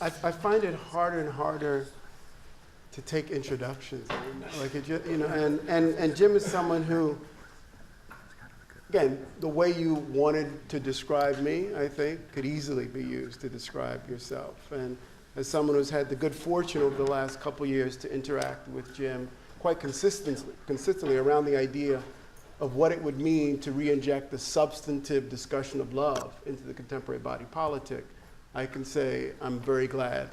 I find it harder and harder to take introductions. Like it just, and Jim is someone who, again, the way you wanted to describe me, I think, could easily be used to describe yourself. And as someone who's had the good fortune over the last couple years to interact with Jim quite consistently around the idea of what it would mean to re-inject the substantive discussion of love into the contemporary body politic, I can say I'm very glad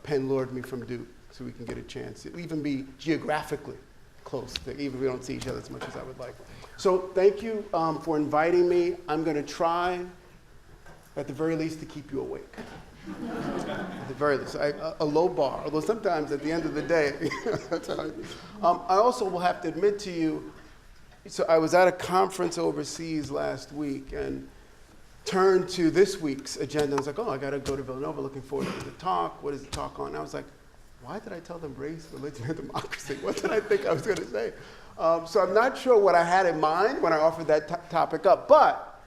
Penn lured me from Duke so we can get a chance to even be geographically close, even if we don't see each other as much as I would like. So thank you for inviting me. I'm going to try, at the very least, to keep you awake. At the very least, a low bar, although sometimes at the end of the day, that's how I also will have to admit to you, so I was at a conference overseas last week and turned to this week's agenda. I was like, oh, I got to go to Villanova, looking forward to the talk. What is the talk on? And I was like, why did I tell them race, religion, and democracy? What did I think I was going to say? So I'm not sure what I had in mind when I offered that topic up, but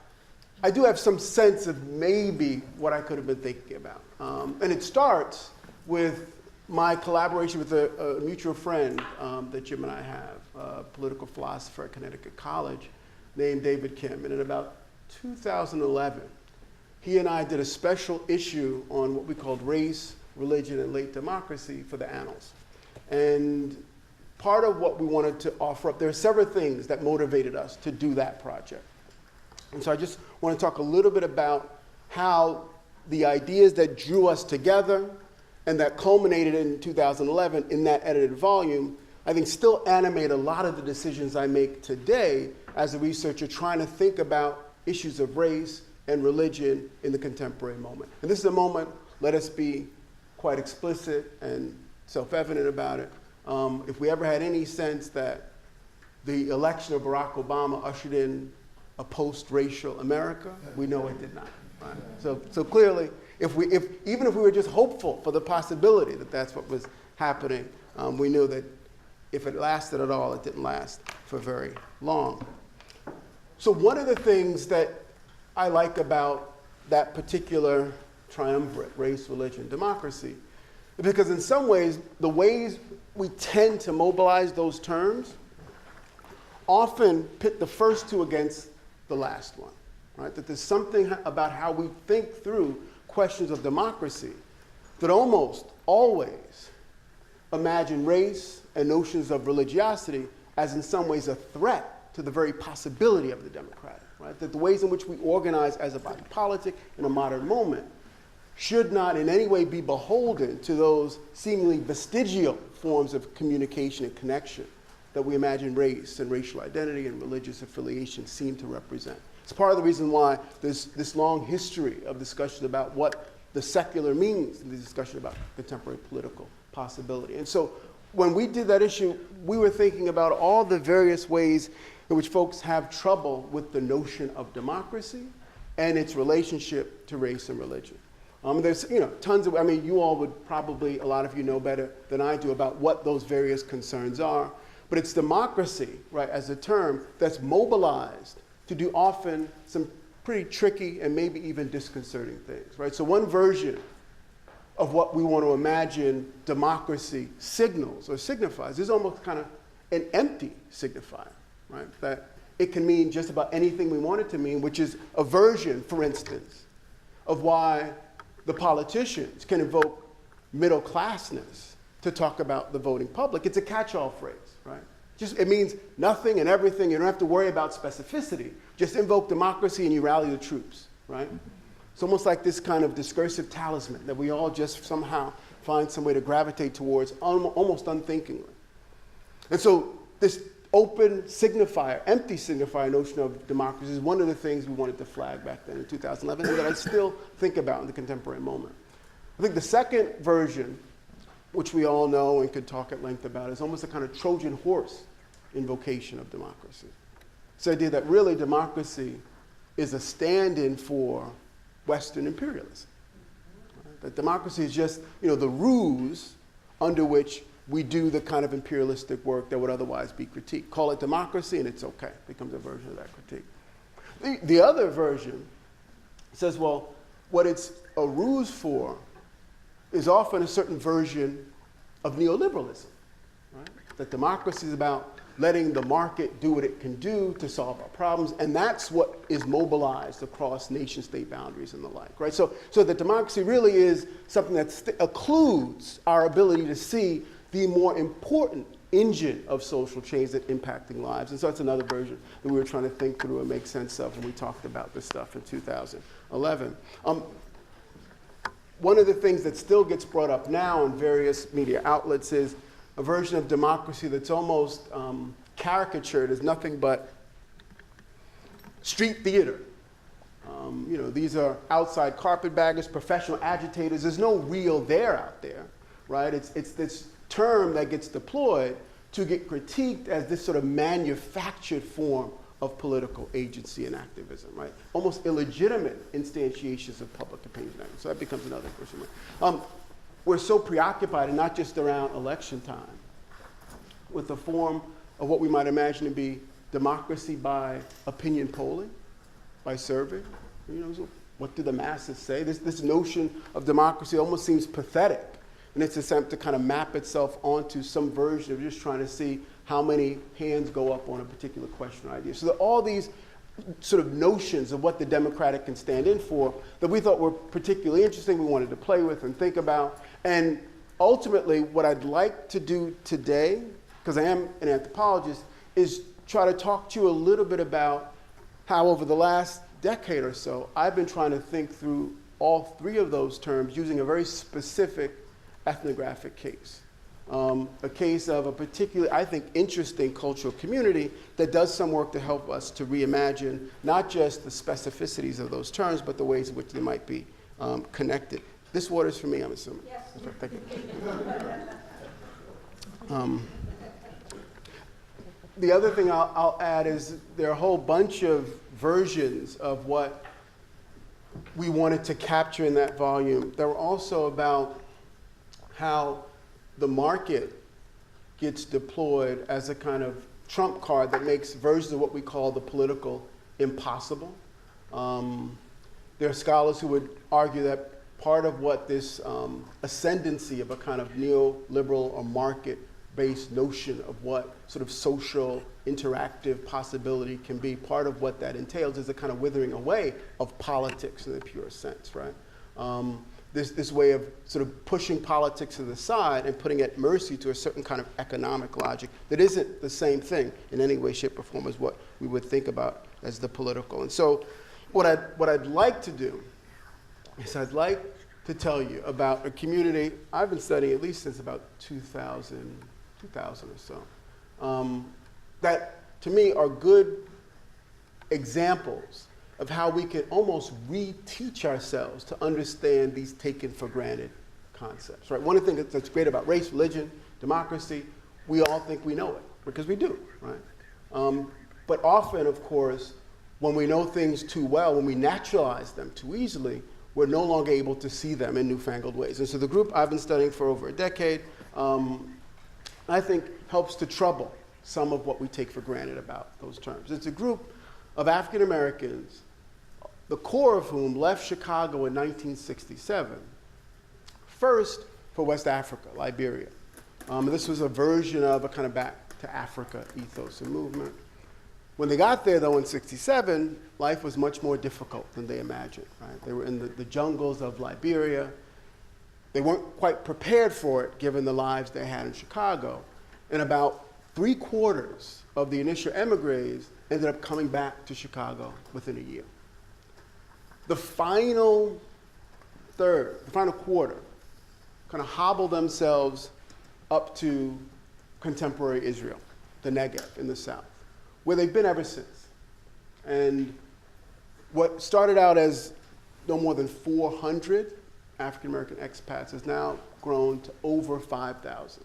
I do have some sense of maybe what I could have been thinking about. And it starts with my collaboration with a mutual friend that Jim and I have, a political philosopher at Connecticut College named David Kim. And in about 2011, he and I did a special issue on what we called race, religion, and late democracy for the Annals. And part of what we wanted to offer up, there are several things that motivated us to do that project. And so I just want to talk a little bit about how the ideas that drew us together and that culminated in 2011 in that edited volume, I think still animate a lot of the decisions I make today as a researcher trying to think about issues of race and religion in the contemporary moment. And this is a moment, let us be quite explicit and self-evident about it. If we ever had any sense that the election of Barack Obama ushered in a post-racial America, we know it did not. Right? So clearly, even if we were just hopeful for the possibility that that's what was happening, we knew that if it lasted at all, it didn't last for very long. So one of the things that I like about that particular triumvirate, race, religion, democracy, is because in some ways, the ways we tend to mobilize those terms often pit the first two against the last one, right? That there's something about how we think through questions of democracy that almost always imagine race and notions of religiosity as in some ways a threat to the very possibility of the democratic, right? That the ways in which we organize as a body politic in a modern moment should not in any way be beholden to those seemingly vestigial forms of communication and connection that we imagine race and racial identity and religious affiliation seem to represent. It's part of the reason why there's this long history of discussion about what the secular means in the discussion about contemporary political possibility. And so when we did that issue, we were thinking about all the various ways in which folks have trouble with the notion of democracy and its relationship to race and religion. There's tons of, you all would probably, a lot of you know better than I do about what those various concerns are. But it's democracy, right, as a term that's mobilized to do often some pretty tricky and maybe even disconcerting things, right? So one version of what we want to imagine democracy signals or signifies is almost kind of an empty signifier, right? That it can mean just about anything we want it to mean, which is a version, for instance, of why the politicians can invoke middle classness to talk about the voting public. It's a catch-all phrase, right? It means nothing and everything. You don't have to worry about specificity. Just invoke democracy and you rally the troops, right? It's almost like this kind of discursive talisman that we all just somehow find some way to gravitate towards almost unthinkingly. And so this open signifier, empty signifier notion of democracy is one of the things we wanted to flag back then in 2011 and that I still think about in the contemporary moment. I think the second version, which we all know and could talk at length about, is almost a kind of Trojan horse invocation of democracy. It's the idea that really democracy is a stand-in for Western imperialism. Right? That democracy is just, the ruse under which we do the kind of imperialistic work that would otherwise be critiqued. Call it democracy and it's okay. It becomes a version of that critique. The other version says, well, what it's a ruse for is often a certain version of neoliberalism, right? That democracy is about letting the market do what it can do to solve our problems, and that's what is mobilized across nation-state boundaries and the like, right? So that democracy really is something that occludes our ability to see the more important engine of social change that's impacting lives. And so that's another version that we were trying to think through and make sense of when we talked about this stuff in 2011. One of the things that still gets brought up now in various media outlets is a version of democracy that's almost caricatured as nothing but street theater. These are outside carpetbaggers, professional agitators. There's no real there out there, right? It's this term that gets deployed to get critiqued as this sort of manufactured form of political agency and activism, right? Almost illegitimate instantiations of public opinion. So that becomes another question. We're so preoccupied, and not just around election time, with the form of what we might imagine to be democracy by opinion polling, by survey. So what do the masses say? This notion of democracy almost seems pathetic in its attempt to kind of map itself onto some version of just trying to see how many hands go up on a particular question or idea. So there are all these sort of notions of what the Democratic can stand in for that we thought were particularly interesting, we wanted to play with and think about. And ultimately, what I'd like to do today, because I am an anthropologist, is try to talk to you a little bit about how over the last decade or so, I've been trying to think through all three of those terms using a very specific ethnographic case. A case of a particularly, I think, interesting cultural community that does some work to help us to reimagine not just the specificities of those terms, but the ways in which they might be connected. This water's for me, I'm assuming. Yes. Thank you. The other thing I'll add is there are a whole bunch of versions of what we wanted to capture in that volume that were also about how the market gets deployed as a kind of trump card that makes versions of what we call the political impossible. There are scholars who would argue that part of what this ascendancy of a kind of neoliberal or market-based notion of what sort of social interactive possibility can be, part of what that entails is a kind of withering away of politics in the pure sense, right? This way of sort of pushing politics to the side and putting at mercy to a certain kind of economic logic that isn't the same thing in any way, shape, or form as what we would think about as the political. And so what I'd like to do is I'd like to tell you about a community I've been studying at least since about 2000 or so, that to me are good examples of how we can almost reteach ourselves to understand these taken for granted concepts, right? One of the things that's great about race, religion, democracy, we all think we know it, because we do, right? But often, of course, when we know things too well, when we naturalize them too easily, we're no longer able to see them in newfangled ways. And so the group I've been studying for over a decade, I think helps to trouble some of what we take for granted about those terms. It's a group of African Americans, the core of whom left Chicago in 1967, first for West Africa, Liberia. This was a version of a kind of back to Africa ethos and movement. When they got there, though, in 67, life was much more difficult than they imagined, right? They were in the jungles of Liberia. They weren't quite prepared for it, given the lives they had in Chicago. And about 3/4 of the initial emigres ended up coming back to Chicago within a year. The final third, the final quarter, kind of hobbled themselves up to contemporary Israel, the Negev in the south, where they've been ever since. And what started out as no more than 400 African-American expats has now grown to over 5,000.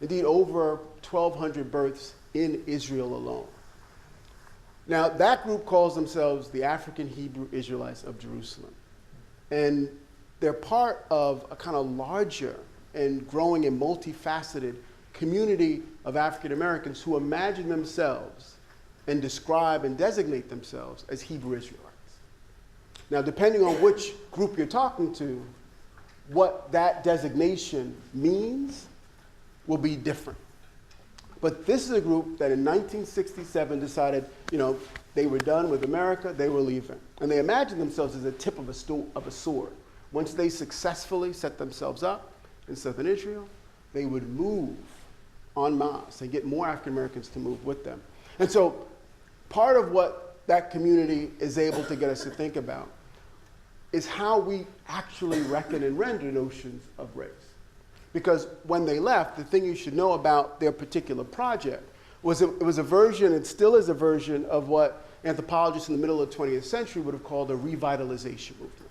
Indeed, over 1,200 births in Israel alone. Now, that group calls themselves the African Hebrew Israelites of Jerusalem. And they're part of a kind of larger and growing and multifaceted community of African Americans who imagine themselves and describe and designate themselves as Hebrew Israelites. Now, depending on which group you're talking to, what that designation means will be different. But this is a group that in 1967 decided, they were done with America, they were leaving. And they imagined themselves as the tip of a sword. Once they successfully set themselves up in southern Israel, they would move en masse and get more African Americans to move with them. And so part of what that community is able to get us to think about is how we actually reckon and render notions of race. Because when they left, the thing you should know about their particular project was it was a version, it still is a version, of what anthropologists in the middle of the 20th century would have called a revitalization movement.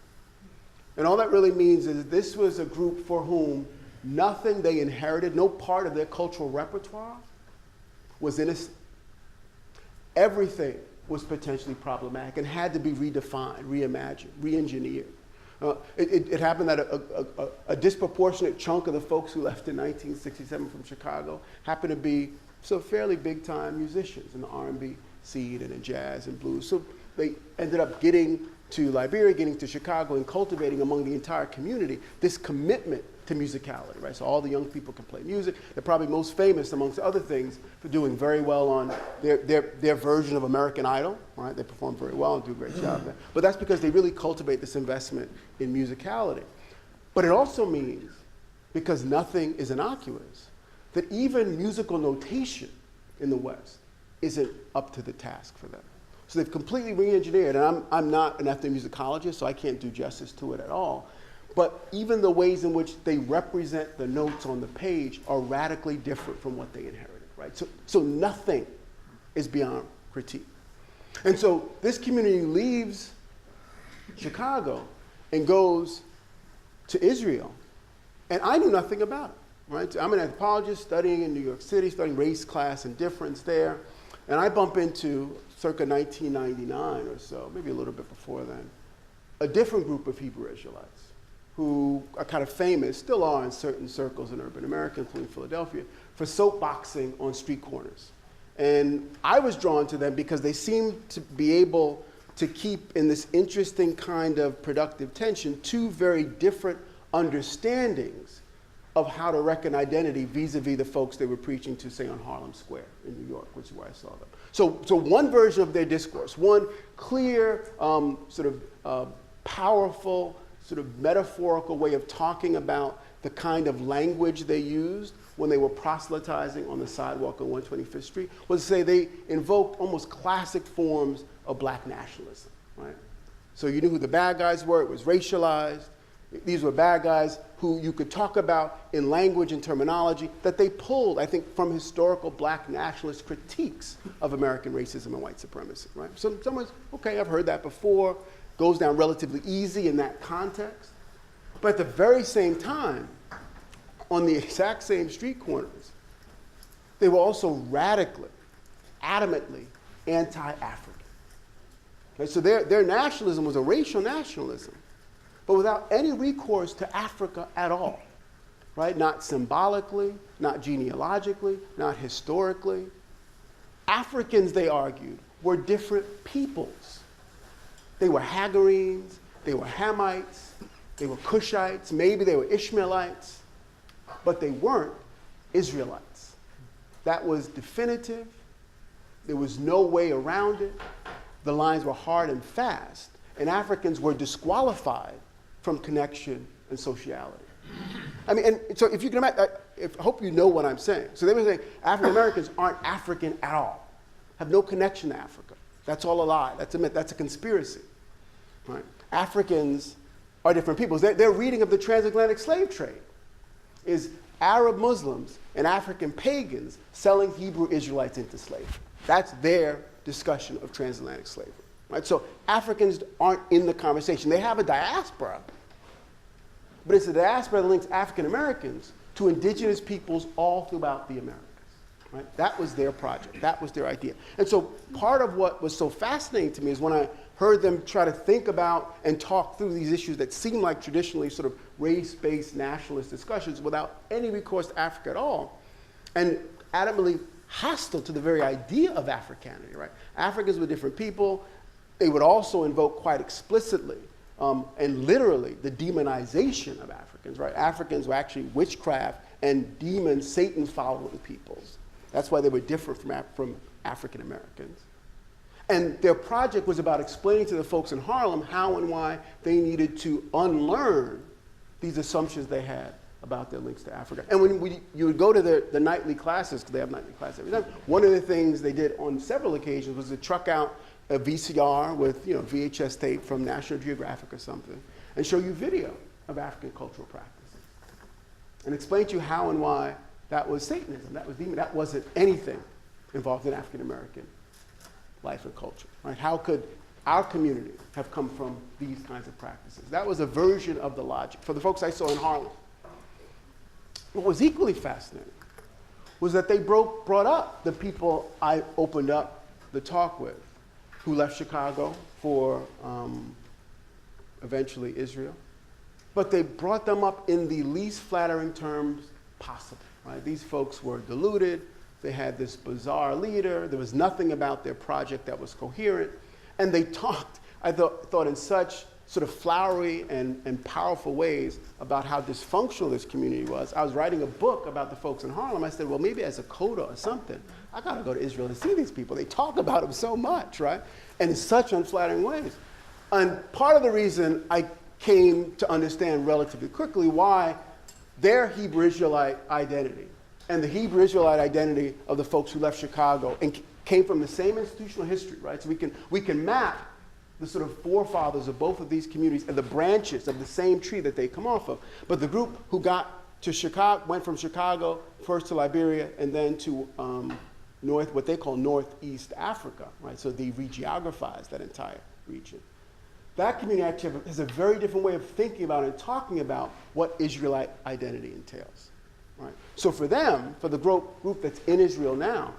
And all that really means is this was a group for whom nothing they inherited, no part of their cultural repertoire was innocent. Everything was potentially problematic and had to be redefined, reimagined, re-engineered. It happened that a disproportionate chunk of the folks who left in 1967 from Chicago happened to be fairly big-time musicians in the R&B scene and in jazz and blues. So they ended up getting to Liberia, getting to Chicago, and cultivating among the entire community this commitment to musicality, right? So all the young people can play music. They're probably most famous, amongst other things, for doing very well on their version of American Idol, right? They perform very well and do a great job there. But that's because they really cultivate this investment in musicality. But it also means, because nothing is innocuous, that even musical notation in the West isn't up to the task for them. So they've completely re-engineered, and I'm not an ethnomusicologist, so I can't do justice to it at all. But even the ways in which they represent the notes on the page are radically different from what they inherited, right? So nothing is beyond critique. And so this community leaves Chicago and goes to Israel, and I knew nothing about it, right? I'm an anthropologist studying in New York City, studying race, class, and difference there, and I bump into, circa 1999 or so, maybe a little bit before then, a different group of Hebrew Israelites who are kind of famous, still are in certain circles in urban America, including Philadelphia, for soapboxing on street corners. And I was drawn to them because they seemed to be able to keep in this interesting kind of productive tension two very different understandings of how to reckon identity vis-a-vis the folks they were preaching to, say, on Harlem Square in New York, which is where I saw them. So one version of their discourse, one clear, powerful, sort of metaphorical way of talking about the kind of language they used when they were proselytizing on the sidewalk on 125th Street, was to say they invoked almost classic forms of black nationalism, right? So you knew who the bad guys were, it was racialized. These were bad guys who you could talk about in language and terminology that they pulled, I think, from historical black nationalist critiques of American racism and white supremacy, right? So someone's, okay, I've heard that before, goes down relatively easy in that context. But at the very same time, on the exact same street corners, they were also radically, adamantly anti-African. Right? So their nationalism was a racial nationalism, but without any recourse to Africa at all, right? Not symbolically, not genealogically, not historically. Africans, they argued, were different peoples. They were Hagarenes, they were Hamites, they were Cushites, maybe they were Ishmaelites, but they weren't Israelites. That was definitive. There was no way around it. The lines were hard and fast, and Africans were disqualified from connection and sociality. I mean, and so if you can imagine, I hope you know what I'm saying. So they were saying African Americans aren't African at all, have no connection to Africa. That's all a lie. That's a myth. That's a conspiracy. Right? Africans are different peoples. Their reading of the transatlantic slave trade is Arab Muslims and African pagans selling Hebrew Israelites into slavery. That's their discussion of transatlantic slavery. Right? So Africans aren't in the conversation. They have a diaspora, but it's a diaspora that links African Americans to indigenous peoples all throughout the Americas. Right? That was their project. That was their idea. And so part of what was so fascinating to me is when I heard them try to think about and talk through these issues that seem like traditionally sort of race-based nationalist discussions without any recourse to Africa at all, and adamantly hostile to the very idea of Africanity, right? Africans were different people. They would also invoke quite explicitly and literally the demonization of Africans, right? Africans were actually witchcraft and demons, Satan following peoples. That's why they were different from African Americans. And their project was about explaining to the folks in Harlem how and why they needed to unlearn these assumptions they had about their links to Africa. And when you would go to the nightly classes, because they have nightly classes every time, one of the things they did on several occasions was to truck out a VCR with VHS tape from National Geographic or something and show you video of African cultural practices and explain to you how and why that was Satanism, that was demon, that wasn't anything involved in African American life and culture, right? How could our community have come from these kinds of practices? That was a version of the logic for the folks I saw in Harlem. What was equally fascinating was that they brought up the people I opened up the talk with, who left Chicago for eventually Israel. But they brought them up in the least flattering terms possible, right? These folks were deluded. They had this bizarre leader. There was nothing about their project that was coherent. And they talked, I thought in such sort of flowery and powerful ways about how dysfunctional this community was. I was writing a book about the folks in Harlem. I said, well, maybe as a coda or something, I got to go to Israel and see these people. They talk about them so much, right? And in such unflattering ways. And part of the reason I came to understand relatively quickly why their Hebrew Israelite identity and the Hebrew Israelite identity of the folks who left Chicago and came from the same institutional history, right? So we can map the sort of forefathers of both of these communities and the branches of the same tree that they come off of. But the group who got to Chicago, went from Chicago first to Liberia and then to what they call Northeast Africa, right? So they regeographized that entire region. That community actually has a very different way of thinking about and talking about what Israelite identity entails, right? So for them, for the group that's in Israel now,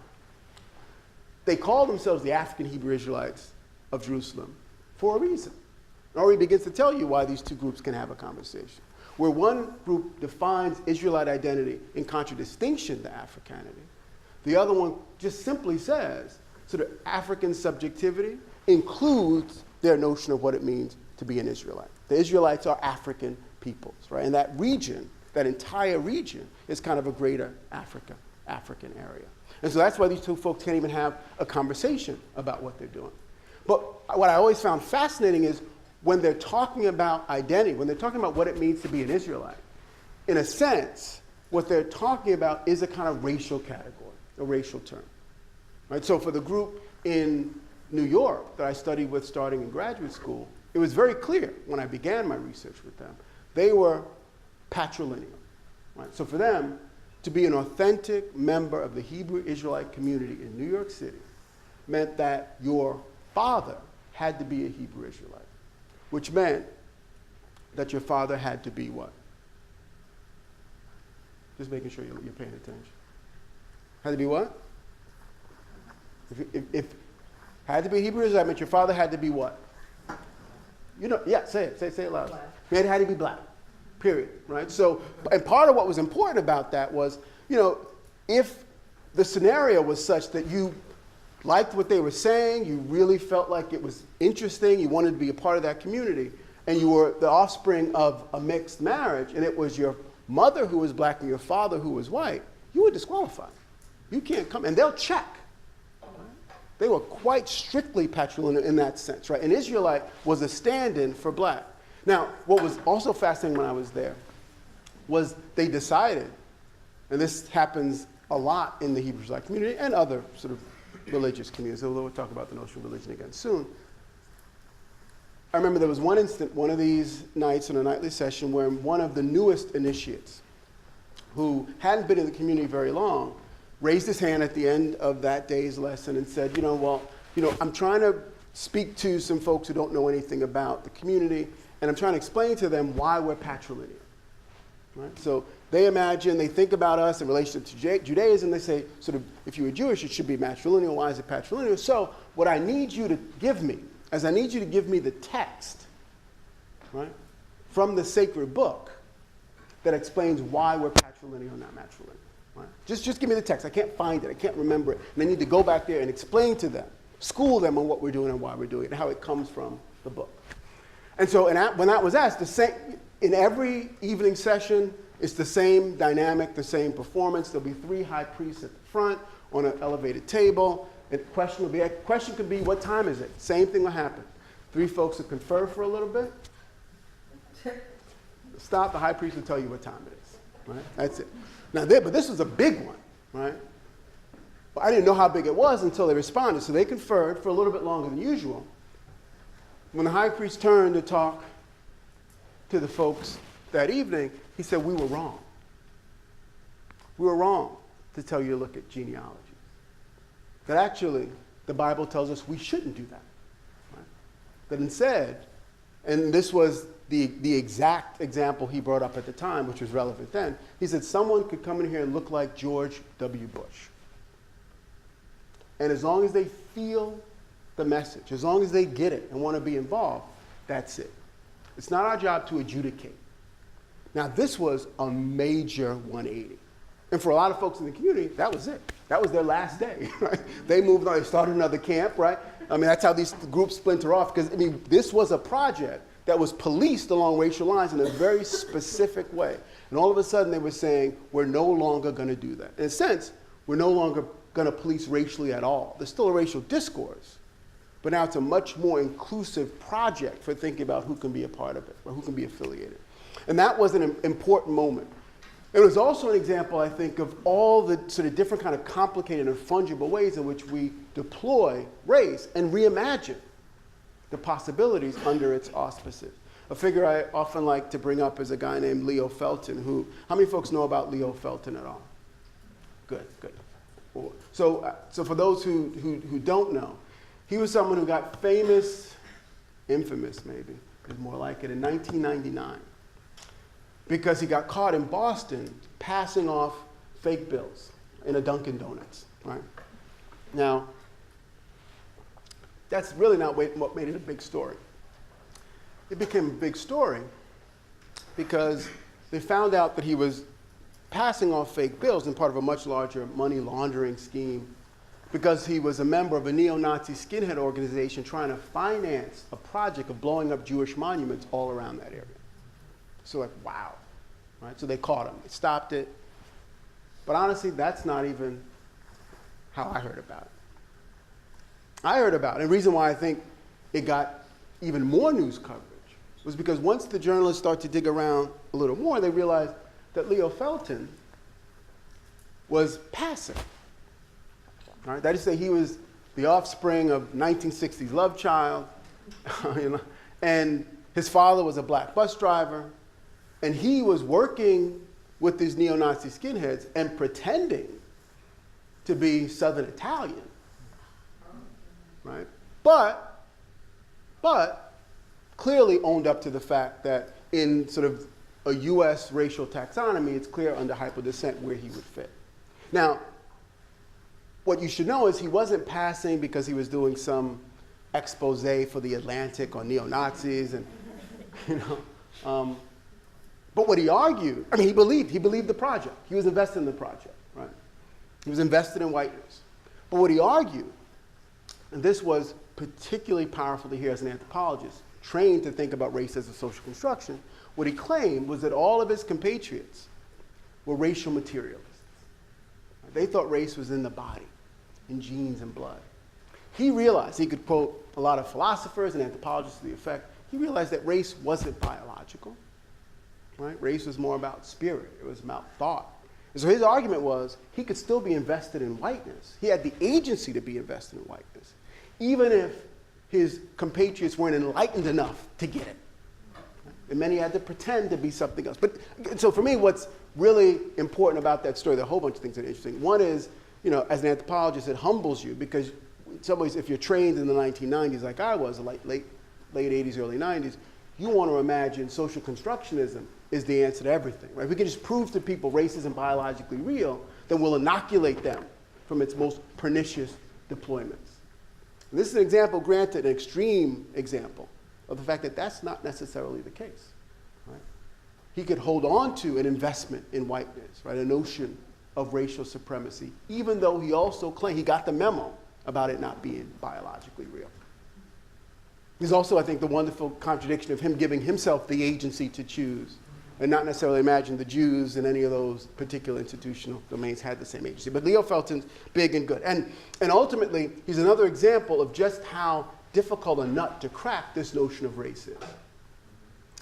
they call themselves the African Hebrew Israelites of Jerusalem for a reason. It already begins to tell you why these two groups can have a conversation. Where one group defines Israelite identity in contradistinction to Africanity, the other one just simply says sort of African subjectivity includes their notion of what it means to be an Israelite. The Israelites are African peoples, right? And that region, that entire region, is kind of a greater African area. And so that's why these two folks can't even have a conversation about what they're doing. But what I always found fascinating is when they're talking about identity, when they're talking about what it means to be an Israelite, in a sense, what they're talking about is a kind of racial category, a racial term. Right? So for the group in New York that I studied with starting in graduate school, it was very clear when I began my research with them, they were patrilineal. Right? So for them, to be an authentic member of the Hebrew Israelite community in New York City meant that your father had to be a Hebrew Israelite, which meant that your father had to be what? Just making sure you're paying attention. Had to be what? If had to be Hebrew Israelite, meant your father had to be what? Yeah, say it loud. It had to be black. Period, right? So, and part of what was important about that was, if the scenario was such that you liked what they were saying, you really felt like it was interesting, you wanted to be a part of that community, and you were the offspring of a mixed marriage, and it was your mother who was black and your father who was white, you were disqualified. You can't come, and they'll check. They were quite strictly patrilineal in that sense, right? An Israelite was a stand-in for black. Now, what was also fascinating when I was there was they decided, and this happens a lot in the Hebrew Israelite community and other sort of religious communities, although we'll talk about the notion of religion again soon. I remember there was one of these nights in a nightly session where one of the newest initiates, who hadn't been in the community very long, raised his hand at the end of that day's lesson and said, I'm trying to speak to some folks who don't know anything about the community, and I'm trying to explain to them why we're patrilineal. Right? So they think about us in relation to Judaism. They say, sort of, if you were Jewish, it should be matrilineal. Why is it patrilineal? So what I need you to give me is I need you to give me the text, right, from the sacred book that explains why we're patrilineal, not matrilineal. Right? Just give me the text. I can't find it. I can't remember it. And I need to go back there and explain to them, school them on what we're doing and why we're doing it, and how it comes from the book. And so when that was asked, in every evening session, it's the same dynamic, the same performance. There'll be 3 high priests at the front on an elevated table. And the question could be, what time is it? Same thing will happen. 3 folks will confer for a little bit. Stop, the high priest will tell you what time it is. Right? That's it. Now, but this was a big one, right? But I didn't know how big it was until they responded. So they conferred for a little bit longer than usual. When the high priest turned to talk to the folks that evening, he said, we were wrong. We were wrong to tell you to look at genealogies. That actually, the Bible tells us we shouldn't do that. Right? That instead, and this was the exact example he brought up at the time, which was relevant then, he said someone could come in here and look like George W. Bush. And as long as they feel the message, as long as they get it and want to be involved, that's it. It's not our job to adjudicate. Now, this was a major 180. And for a lot of folks in the community, that was it. That was their last day, right? They moved on, they started another camp, right? I mean, that's how these groups splinter off, because, I mean, this was a project that was policed along racial lines in a very specific way. And all of a sudden, they were saying, we're no longer going to do that. In a sense, we're no longer going to police racially at all. There's still a racial discourse, but now it's a much more inclusive project for thinking about who can be a part of it or who can be affiliated. And that was an important moment. It was also an example, I think, of all the sort of different kind of complicated and fungible ways in which we deploy race and reimagine the possibilities under its auspices. A figure I often like to bring up is a guy named Leo Felton, who, how many folks know about Leo Felton at all? Good, good. So for those who don't know, he was someone who got famous, infamous maybe, is more like it, in 1999. Because he got caught in Boston passing off fake bills in a Dunkin' Donuts, right? Now, that's really not what made it a big story. It became a big story because they found out that he was passing off fake bills in part of a much larger money laundering scheme because he was a member of a neo-Nazi skinhead organization trying to finance a project of blowing up Jewish monuments all around that area. So like, wow, right? So they caught him, they stopped it. But honestly, that's not even how I heard about it. I heard about it, and the reason why I think it got even more news coverage was because once the journalists started to dig around a little more, they realized that Leo Felton was passive. Right? That is to say, he was the offspring of 1960s love child, you know, and his father was a black bus driver, and he was working with these neo-Nazi skinheads and pretending to be Southern Italian, right? But clearly owned up to the fact that in sort of a US racial taxonomy, it's clear under hyperdescent where he would fit. Now, what you should know is he wasn't passing because he was doing some expose for the Atlantic on neo-Nazis and, you know, but what he argued, I mean, he believed the project. He was invested in the project, right? He was invested in whiteness. But what he argued, and this was particularly powerful to hear as an anthropologist, trained to think about race as a social construction, what he claimed was that all of his compatriots were racial materialists. They thought race was in the body, in genes and blood. He realized, he could quote a lot of philosophers and anthropologists to the effect, he realized that race wasn't biological. Right? Race was more about spirit. It was about thought. And so his argument was he could still be invested in whiteness. He had the agency to be invested in whiteness, even if his compatriots weren't enlightened enough to get it. And many had to pretend to be something else. But so for me, what's really important about that story, there are a whole bunch of things that are interesting. One is, you know, as an anthropologist, it humbles you because in some ways, if you're trained in the 1990s like I was, like late 80s, early 90s, you want to imagine social constructionism is the answer to everything, right? If we can just prove to people race isn't biologically real, then we'll inoculate them from its most pernicious deployments. And this is an example, granted, an extreme example of the fact that that's not necessarily the case, right? He could hold on to an investment in whiteness, right? A notion of racial supremacy, even though he also claimed, he got the memo about it not being biologically real. There's also, I think, the wonderful contradiction of him giving himself the agency to choose and not necessarily imagine the Jews in any of those particular institutional domains had the same agency. But Leo Felton's big and good. And ultimately, he's another example of just how difficult a nut to crack this notion of race is.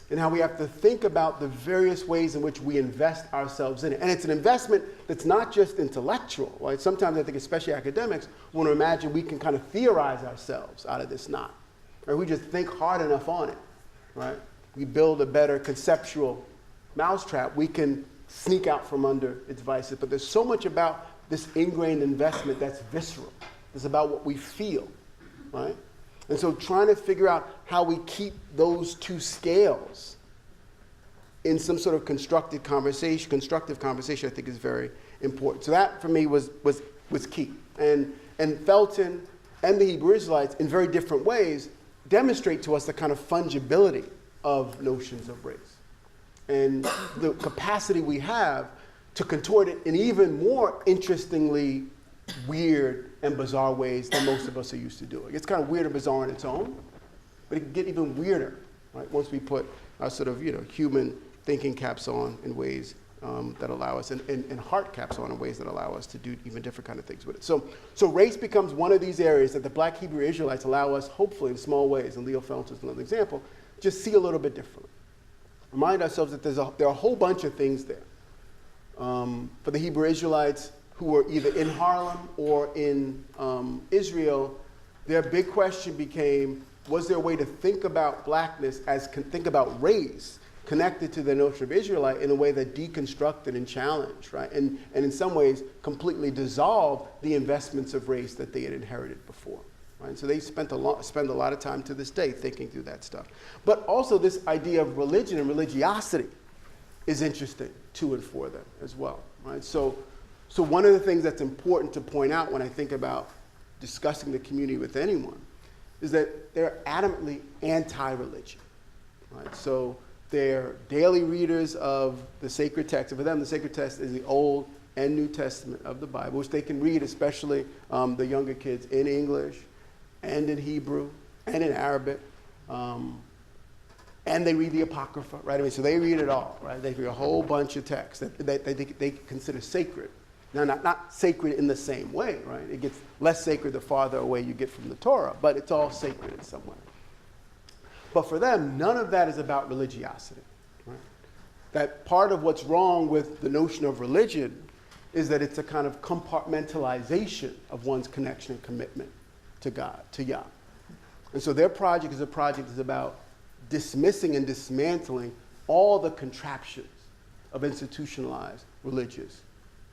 And how we have to think about the various ways in which we invest ourselves in it. And it's an investment that's not just intellectual, right? Sometimes I think, especially academics, want to imagine we can kind of theorize ourselves out of this knot. Or we just think hard enough on it, right? We build a better conceptual mousetrap, we can sneak out from under its vices. But there's so much about this ingrained investment that's visceral. It's about what we feel, right? And so trying to figure out how we keep those two scales in some sort of constructive conversation, I think is very important. So that, for me, was key. And Felton and the Hebrew Israelites, in very different ways, demonstrate to us the kind of fungibility of notions of race and the capacity we have to contort it in even more interestingly weird and bizarre ways than most of us are used to doing. It's kind of weird and bizarre on its own, but it can get even weirder, right? Once we put our sort of, human thinking caps on in ways that allow us, and heart caps on in ways that allow us to do even different kind of things with it. So race becomes one of these areas that the Black Hebrew Israelites allow us, hopefully in small ways, and Leo Felton is another example, just see a little bit differently. Remind ourselves that there are a whole bunch of things there. For the Hebrew Israelites who were either in Harlem or in Israel, their big question became, was there a way to think about blackness think about race connected to the notion of Israelite in a way that deconstructed and challenged, right? And in some ways completely dissolved the investments of race that they had inherited before. Right? So they spend a lot of time to this day thinking through that stuff. But also this idea of religion and religiosity is interesting to and for them as well. Right? So one of the things that's important to point out when I think about discussing the community with anyone is that they're adamantly anti-religion. Right? So they're daily readers of the sacred text. And for them, the sacred text is the Old and New Testament of the Bible, which they can read, especially the younger kids, in English and in Hebrew and in Arabic. And they read the Apocrypha, right? I mean, so they read it all, right? They read a whole bunch of texts that they consider sacred. Now, not sacred in the same way, right? It gets less sacred the farther away you get from the Torah, but it's all sacred in some way. But for them, none of that is about religiosity, right? That part of what's wrong with the notion of religion is that it's a kind of compartmentalization of one's connection and commitment to God, to Yah. And so their project is about dismissing and dismantling all the contraptions of institutionalized religious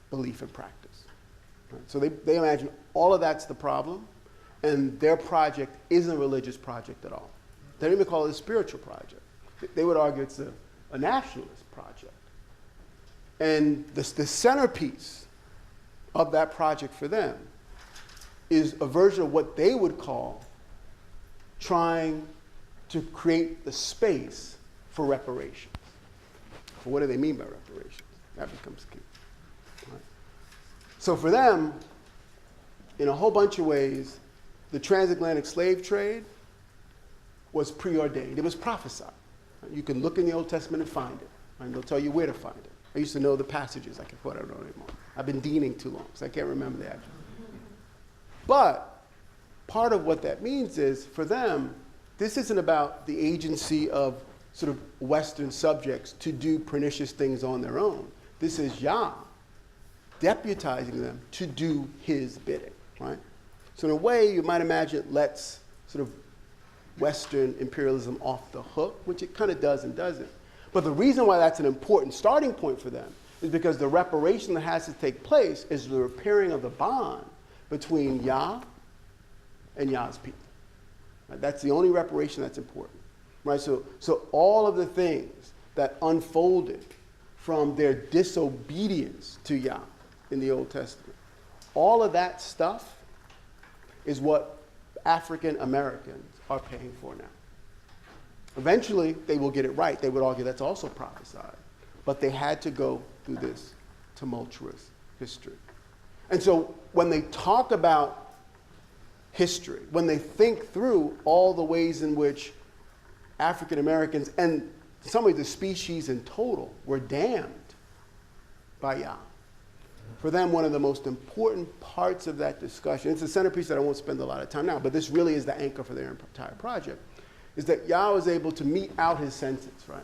belief and practice. Right? So they imagine all of that's the problem, and their project isn't a religious project at all. They don't even call it a spiritual project. They would argue it's a nationalist project. And the centerpiece of that project for them is a version of what they would call trying to create the space for reparations. So what do they mean by reparations? That becomes key. Right? So for them, in a whole bunch of ways, the transatlantic slave trade was preordained. It was prophesied. Right? You can look in the Old Testament and find it. Right? They'll tell you where to find it. I used to know the passages. I don't know anymore. I've been deaning too long, so I can't remember the actual. But part of what that means is, for them, this isn't about the agency of sort of Western subjects to do pernicious things on their own. This is Yah deputizing them to do his bidding, right? So in a way, you might imagine it lets sort of Western imperialism off the hook, which it kind of does and doesn't. But the reason why that's an important starting point for them is because the reparation that has to take place is the repairing of the bond between Yah and Yah's people. Right? That's the only reparation that's important. Right? So all of the things that unfolded from their disobedience to Yah in the Old Testament, all of that stuff is what African Americans are paying for now. Eventually, they will get it right. They would argue that's also prophesied. But they had to go through this tumultuous history. And so when they talk about history, when they think through all the ways in which African Americans, and some of the species in total, were damned by Yah. For them, one of the most important parts of that discussion, it's a centerpiece that I won't spend a lot of time now, but this really is the anchor for their entire project, is that Yah was able to mete out his sentence, right?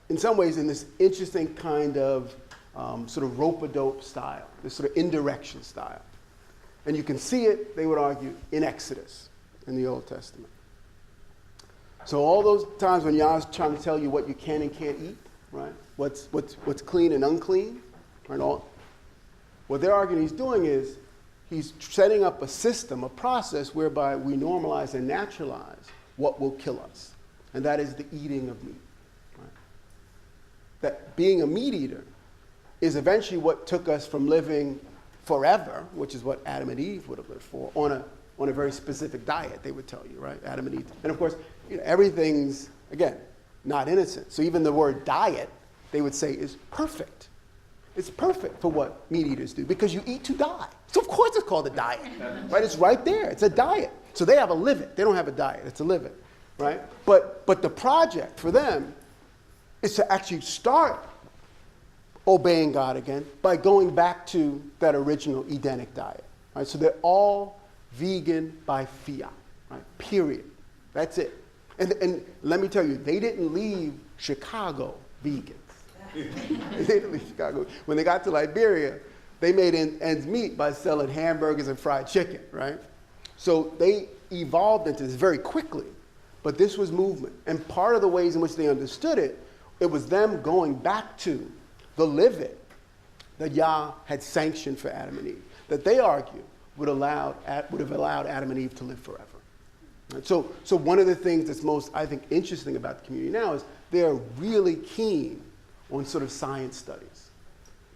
In some ways, in this interesting kind of sort of rope-a-dope style, this sort of indirection style. And you can see it, they would argue, in Exodus, in the Old Testament. So all those times when Yah's trying to tell you what you can and can't eat, right? What's clean and unclean, right? What they're arguing he's doing is he's setting up a system, a process whereby we normalize and naturalize what will kill us. And that is the eating of meat. Right? That being a meat eater is eventually what took us from living forever, which is what Adam and Eve would have lived for, on a very specific diet, they would tell you, right? Adam and Eve. And of course, everything's, again, not innocent. So even the word diet, they would say, is perfect. It's perfect for what meat eaters do, because you eat to die. So of course it's called a diet, right? It's right there. It's a diet. So they have a live it. They don't have a diet. It's a live it, right? But the project for them is to actually start obeying God again by going back to that original Edenic diet, right? So they're all vegan by fiat, right? Period. That's it. And let me tell you, they didn't leave Chicago vegans. They didn't leave Chicago. When they got to Liberia, they made ends meet by selling hamburgers and fried chicken, right? So they evolved into this very quickly, but this was movement. And part of the ways in which they understood it, it was them going back to the live it that Yah had sanctioned for Adam and Eve, that they argue would have allowed Adam and Eve to live forever. Right? So one of the things that's most, I think, interesting about the community now is they're really keen on sort of science studies,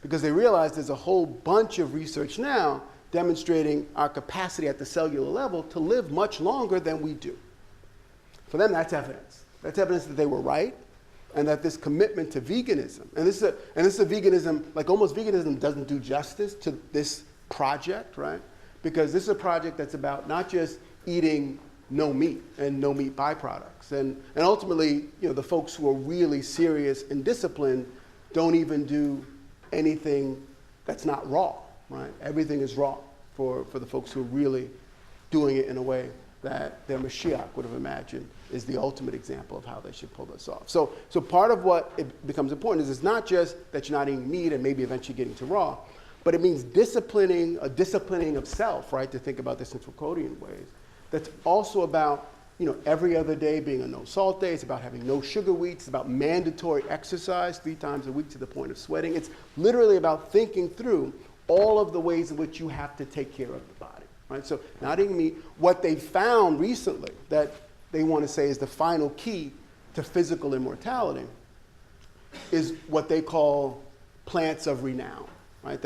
because they realize there's a whole bunch of research now demonstrating our capacity at the cellular level to live much longer than we do. For them, that's evidence. That's evidence that they were right, and that this commitment to veganism, and this is a veganism, like almost veganism doesn't do justice to this project, right? Because this is a project that's about not just eating no meat and no meat byproducts. And ultimately, the folks who are really serious and disciplined don't even do anything that's not raw, right? Everything is raw for the folks who are really doing it in a way that their Mashiach would have imagined is the ultimate example of how they should pull this off. So part of what it becomes important is it's not just that you're not eating meat and maybe eventually getting to raw, but it means disciplining of self, right, to think about this in Foucauldian ways. That's also about, every other day being a no-salt day. It's about having no sugar wheat. It's about mandatory exercise 3 times a week to the point of sweating. It's literally about thinking through all of the ways in which you have to take care of the body, right? So not eating meat. What they found recently that they want to say is the final key to physical immortality is what they call plants of renown, right?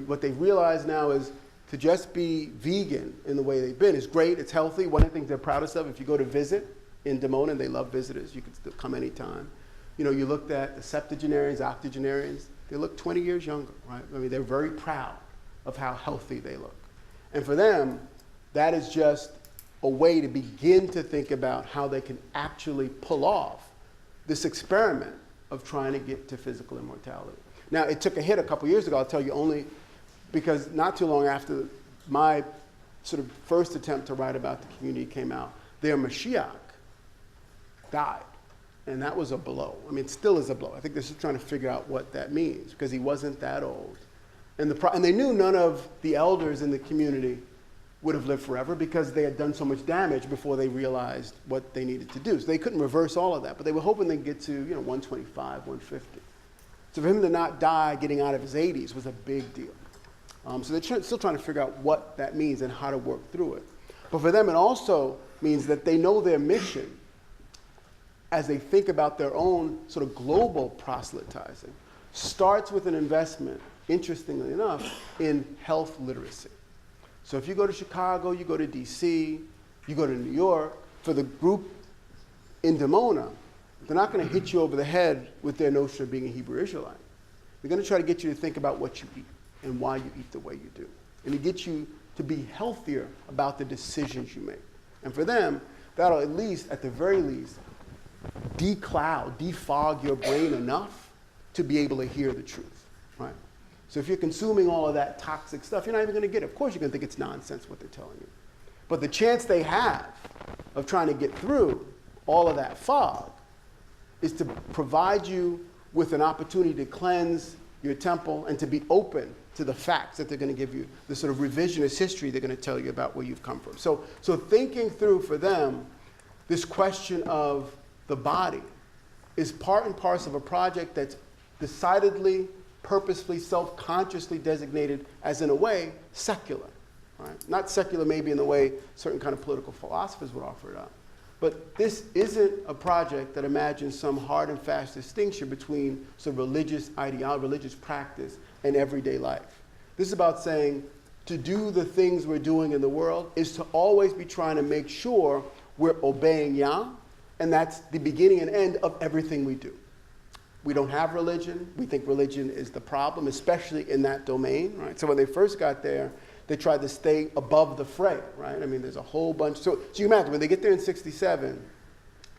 What they realize now is to just be vegan in the way they've been is great, it's healthy. One of the things they're proudest of, if you go to visit in Dimona, and they love visitors, you can still come anytime. You looked at the septuagenarians, octogenarians, they look 20 years younger, right? I mean, they're very proud of how healthy they look. And for them, that is just a way to begin to think about how they can actually pull off this experiment of trying to get to physical immortality. Now, it took a hit a couple years ago, I'll tell you, only because not too long after my sort of first attempt to write about the community came out, their Mashiach died. And that was a blow. I mean, it still is a blow. I think they're just trying to figure out what that means, because he wasn't that old. And they knew none of the elders in the community would have lived forever because they had done so much damage before they realized what they needed to do. So they couldn't reverse all of that, but they were hoping they'd get to 125, 150. So for him to not die getting out of his 80s was a big deal. So they're still trying to figure out what that means and how to work through it. But for them, it also means that they know their mission as they think about their own sort of global proselytizing starts with an investment, interestingly enough, in health literacy. So if you go to Chicago, you go to DC, you go to New York, for the group in Dimona, they're not going to hit you over the head with their notion of being a Hebrew Israelite. They're going to try to get you to think about what you eat and why you eat the way you do. And to get you to be healthier about the decisions you make. And for them, that'll at least, at the very least, defog your brain enough to be able to hear the truth, right? So if you're consuming all of that toxic stuff, you're not even going to get it. Of course you're going to think it's nonsense what they're telling you. But the chance they have of trying to get through all of that fog is to provide you with an opportunity to cleanse your temple and to be open to the facts that they're going to give you, the sort of revisionist history they're going to tell you about where you've come from. So thinking through for them this question of the body is part and parcel of a project that's decidedly, purposefully, self-consciously designated as, in a way, secular. Right? Not secular maybe in the way certain kind of political philosophers would offer it up. But this isn't a project that imagines some hard and fast distinction between sort of religious ideology, religious practice, and everyday life. This is about saying to do the things we're doing in the world is to always be trying to make sure we're obeying Yah, and that's the beginning and end of everything we do. We don't have religion. We think religion is the problem, especially in that domain. Right? So when they first got there, they tried to stay above the fray, right? I mean, there's a whole bunch. So you imagine, when they get there in 67,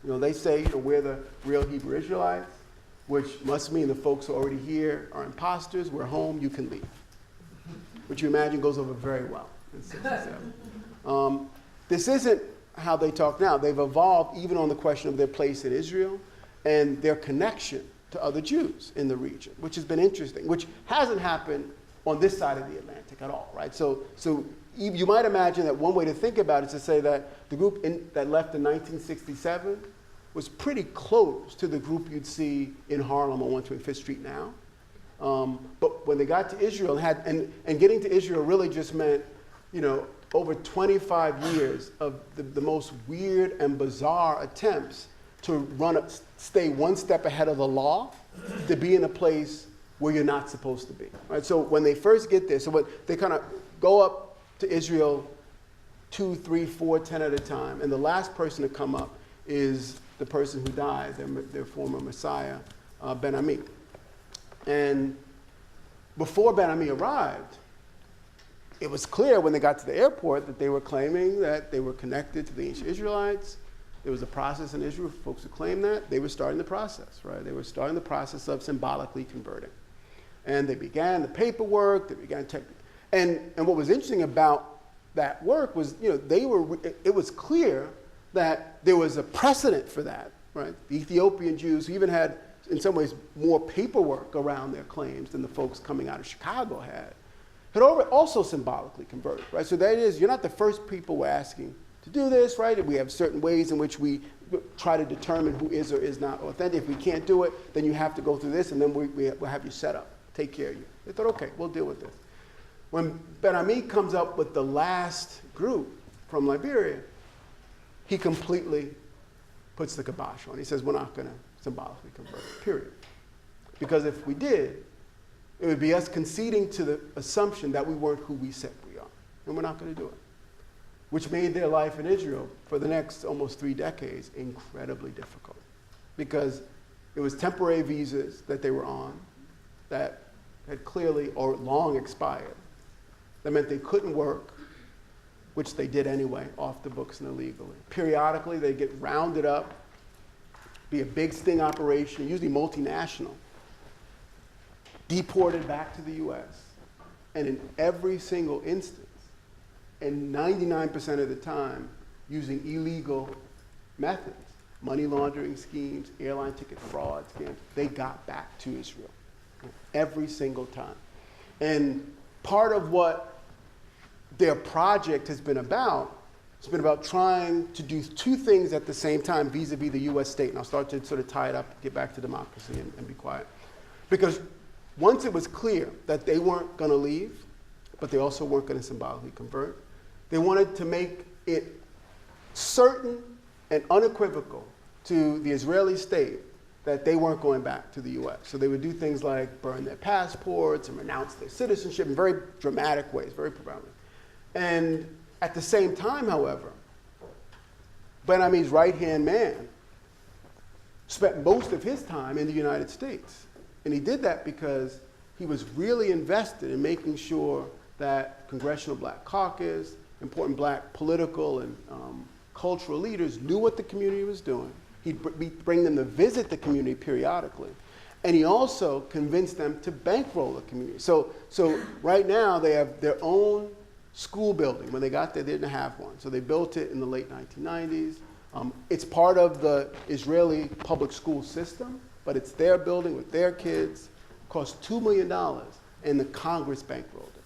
they say, we're the real Hebrew Israelites, which must mean the folks who are already here are imposters. We're home, you can leave. Which you imagine goes over very well in 67. This isn't how they talk now. They've evolved even on the question of their place in Israel and their connection to other Jews in the region, which has been interesting, which hasn't happened on this side of the Atlantic at all, right? So you might imagine that one way to think about it is to say that the group that left in 1967 was pretty close to the group you'd see in Harlem on 125th Street now. But when they got to Israel and getting to Israel really just meant, over 25 years of the most weird and bizarre attempts to stay one step ahead of the law, to be in a place where you're not supposed to be. Right? So when they first get there, they kind of go up to Israel 2, 3, 4, 10 at a time, and the last person to come up is the person who died, their former Messiah, Ben Ami. And before Ben Ami arrived, it was clear when they got to the airport that they were claiming that they were connected to the ancient Israelites. There was a process in Israel for folks who claimed that. They were starting the process, right? They were starting the process of symbolically converting. And they began the paperwork, and what was interesting about that work was, it was clear that there was a precedent for that, right? The Ethiopian Jews, who even had, in some ways, more paperwork around their claims than the folks coming out of Chicago had also symbolically converted, right? So that is, you're not the first people we're asking to do this, right? We have certain ways in which we try to determine who is or is not authentic. If we can't do it, then you have to go through this, and then we'll have you set up, take care of you. They thought, okay, we'll deal with this. When Ben Ami comes up with the last group from Liberia, he completely puts the kibosh on. He says, we're not going to symbolically convert, period. Because if we did, it would be us conceding to the assumption that we weren't who we said we are, and we're not going to do it. Which made their life in Israel for the next almost 3 decades incredibly difficult. Because it was temporary visas that they were on that had clearly or long expired. That meant they couldn't work, which they did anyway, off the books and illegally. Periodically, they'd get rounded up, be a big sting operation, usually multinational, deported back to the US. And in every single instance, and 99% of the time, using illegal methods, money laundering schemes, airline ticket fraud scams, they got back to Israel every single time. And part of what their project has been about, it's been about trying to do 2 things at the same time vis-a-vis the US state. And I'll start to sort of tie it up, get back to democracy and be quiet. Because once it was clear that they weren't going to leave, but they also weren't going to symbolically convert, they wanted to make it certain and unequivocal to the Israeli state that they weren't going back to the US. So they would do things like burn their passports and renounce their citizenship in very dramatic ways, very profoundly. And at the same time, however, Ben Ami's right-hand man spent most of his time in the United States. And he did that because he was really invested in making sure that Congressional Black Caucus, important black political and cultural leaders knew what the community was doing. He'd bring them to visit the community periodically. And he also convinced them to bankroll the community. So right now they have their own school building. When they got there, they didn't have one. So they built it in the late 1990s. It's part of the Israeli public school system, but it's their building with their kids. It cost $2 million, and the Congress bankrolled it.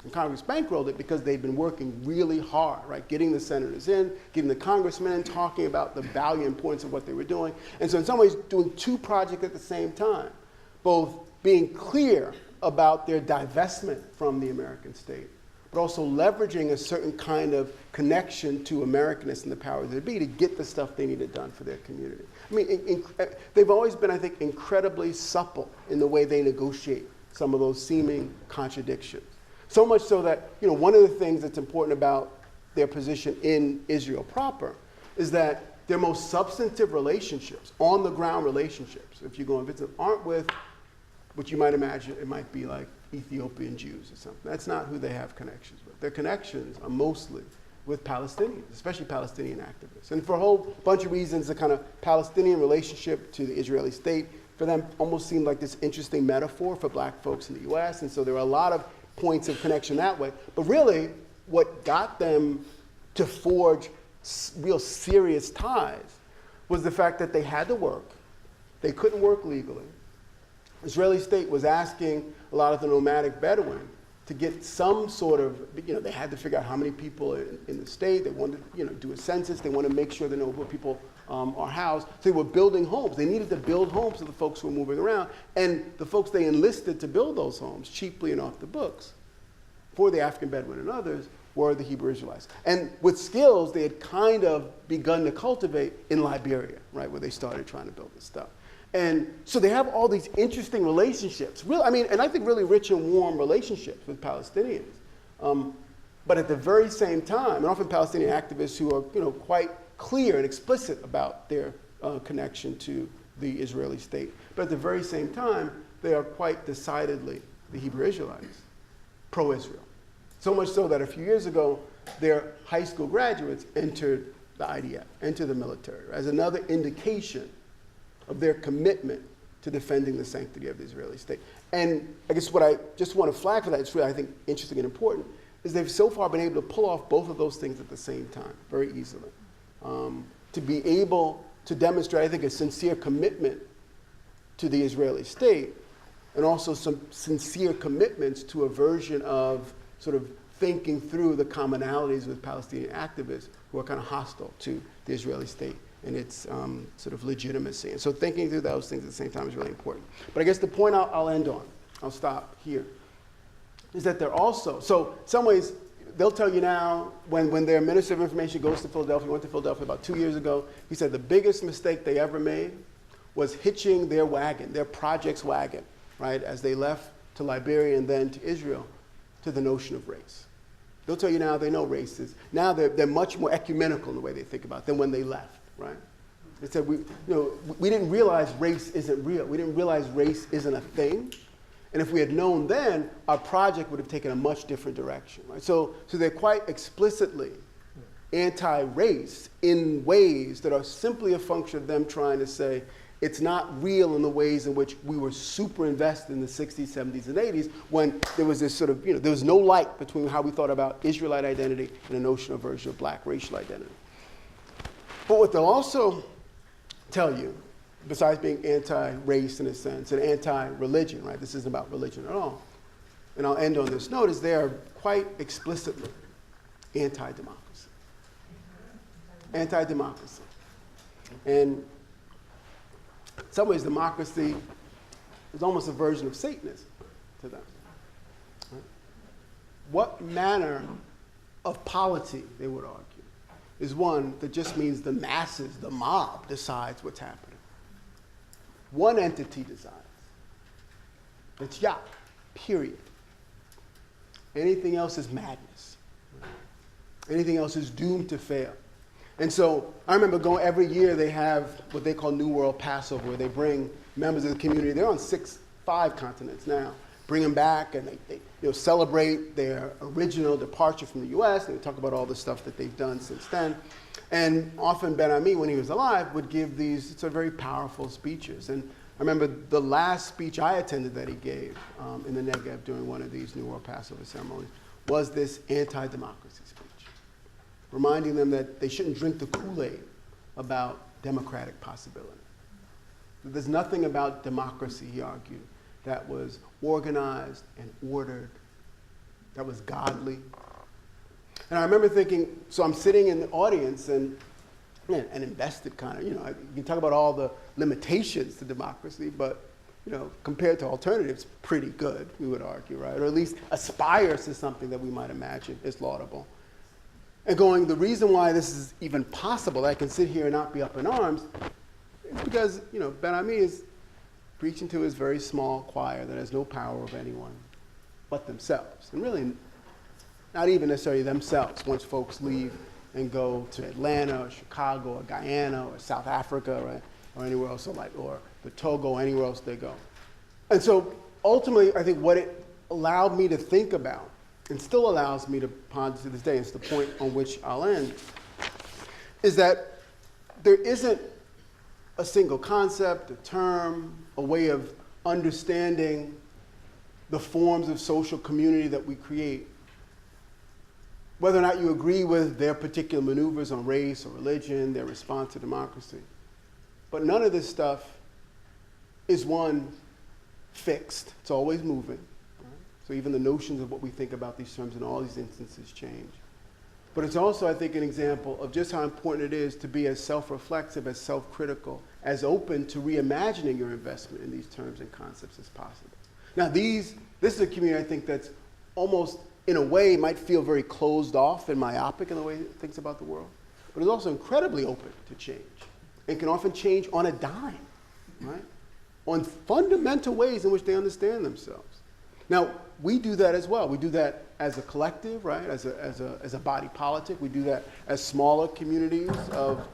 And Congress bankrolled it because they'd been working really hard, right? Getting the senators in, getting the congressmen in, talking about the value and importance of what they were doing. And so in some ways, doing two projects at the same time, both being clear about their divestment from the American state, but also leveraging a certain kind of connection to Americanists and the powers that be to get the stuff they needed done for their community. I mean, they've always been, I think, incredibly supple in the way they negotiate some of those seeming contradictions. So much so that, one of the things that's important about their position in Israel proper is that their most substantive relationships, on-the-ground relationships, if you go and visit, aren't with what you might imagine it might be like Ethiopian Jews or something. That's not who they have connections with. Their connections are mostly with Palestinians, especially Palestinian activists. And for a whole bunch of reasons, the kind of Palestinian relationship to the Israeli state for them almost seemed like this interesting metaphor for black folks in the US. And so there were a lot of points of connection that way. But really, what got them to forge real serious ties was the fact that they had to work. They couldn't work legally. The Israeli state was asking a lot of the nomadic Bedouin to get some sort of, they had to figure out how many people in the state. They wanted to, do a census. They wanted to make sure they know where people are housed. So they were building homes. They needed to build homes for the folks who were moving around. And the folks they enlisted to build those homes, cheaply and off the books, for the African Bedouin and others, were the Hebrew Israelites. And with skills they had kind of begun to cultivate in Liberia, right, where they started trying to build this stuff. And so they have all these interesting relationships, and I think really rich and warm relationships with Palestinians. But at the very same time, and often Palestinian activists who are quite clear and explicit about their connection to the Israeli state, but at the very same time, they are quite decidedly the Hebrew Israelites, pro-Israel. So much so that a few years ago, their high school graduates entered the IDF, entered the military, as another indication of their commitment to defending the sanctity of the Israeli state. And I guess what I just want to flag for that, it's really, I think, interesting and important, is they've so far been able to pull off both of those things at the same time, very easily. To be able to demonstrate, I think, a sincere commitment to the Israeli state, and also some sincere commitments to a version of sort of thinking through the commonalities with Palestinian activists who are kind of hostile to the Israeli state and its sort of legitimacy. And so thinking through those things at the same time is really important. But I guess the point I'll end on, I'll stop here, is that they're also, so in some ways, they'll tell you now, when their Minister of Information goes to Philadelphia, went to Philadelphia about 2 years ago, he said the biggest mistake they ever made was hitching their wagon, their project's wagon, right, as they left to Liberia and then to Israel, to the notion of race. They'll tell you now they know race is, now they're much more ecumenical in the way they think about it than when they left, right? They said, we didn't realize race isn't real. We didn't realize race isn't a thing. And if we had known then, our project would have taken a much different direction, right? So they're quite explicitly anti-race in ways that are simply a function of them trying to say, it's not real in the ways in which we were super invested in the 60s, 70s, and 80s when there was this sort of, there was no light between how we thought about Israelite identity and a notion of version of black racial identity. But what they'll also tell you, besides being anti-race in a sense, and anti-religion, right? This isn't about religion at all. And I'll end on this note, is they are quite explicitly anti-democracy. Anti-democracy. And in some ways, democracy is almost a version of Satanism to them. Right? What manner of polity, they would argue, is one that just means the masses, the mob, decides what's happening. One entity decides. It's Yah, period. Anything else is madness. Anything else is doomed to fail. And so I remember going, every year they have what they call New World Passover, where they bring members of the community. They're on 5 continents now. bring them back and they celebrate their original departure from the U.S. and they talk about all the stuff that they've done since then. And often Ben Ami, when he was alive, would give these sort of very powerful speeches. And I remember the last speech I attended that he gave in the Negev during one of these New World Passover ceremonies was this anti-democracy speech, reminding them that they shouldn't drink the Kool-Aid about democratic possibility. There's nothing about democracy, he argued, that was organized and ordered, that was godly. And I remember thinking, so I'm sitting in the audience and invested kind of, you can talk about all the limitations to democracy, but, compared to alternatives, pretty good, we would argue, right? Or at least aspires to something that we might imagine is laudable. And going, the reason why this is even possible, that I can sit here and not be up in arms, is because, Ben Ami is preaching to his very small choir that has no power of anyone but themselves. And really, not even necessarily themselves, once folks leave and go to Atlanta or Chicago or Guyana or South Africa, right, or anywhere else, or the Togo, anywhere else they go. And so ultimately, I think what it allowed me to think about, and still allows me to ponder to this day, it's the point on which I'll end, is that there isn't a single concept, a term, a way of understanding the forms of social community that we create. Whether or not you agree with their particular maneuvers on race or religion, their response to democracy. But none of this stuff is one fixed. It's always moving. Right? So even the notions of what we think about these terms in all these instances change. But it's also, I think, an example of just how important it is to be as self-reflexive, as self-critical, as open to reimagining your investment in these terms and concepts as possible. Now this is a community I think that's almost, in a way, might feel very closed off and myopic in the way it thinks about the world, but it's also incredibly open to change and can often change on a dime, right? On fundamental ways in which they understand themselves. Now, we do that as well. We do that as a collective, right? As a body politic. We do that as smaller communities of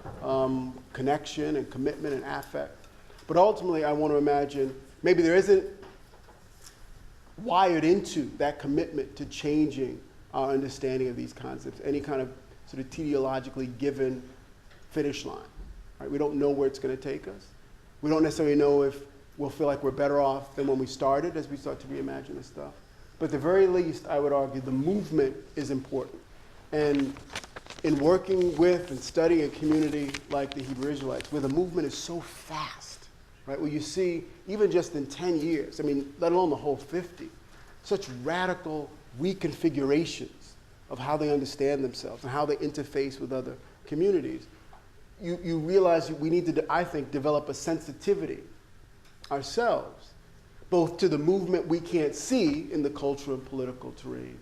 connection and commitment and affect. But ultimately, I want to imagine maybe there isn't wired into that commitment to changing our understanding of these concepts, any kind of sort of teleologically given finish line. Right? We don't know where it's going to take us. We don't necessarily know if we'll feel like we're better off than when we started as we start to reimagine this stuff. But at the very least, I would argue the movement is important. And in working with and studying a community like the Hebrew Israelites, where the movement is so fast, right? Where you see, even just in 10 years, let alone the whole 50, such radical reconfigurations of how they understand themselves and how they interface with other communities. You realize we need to, I think, develop a sensitivity ourselves, both to the movement we can't see in the cultural and political terrain,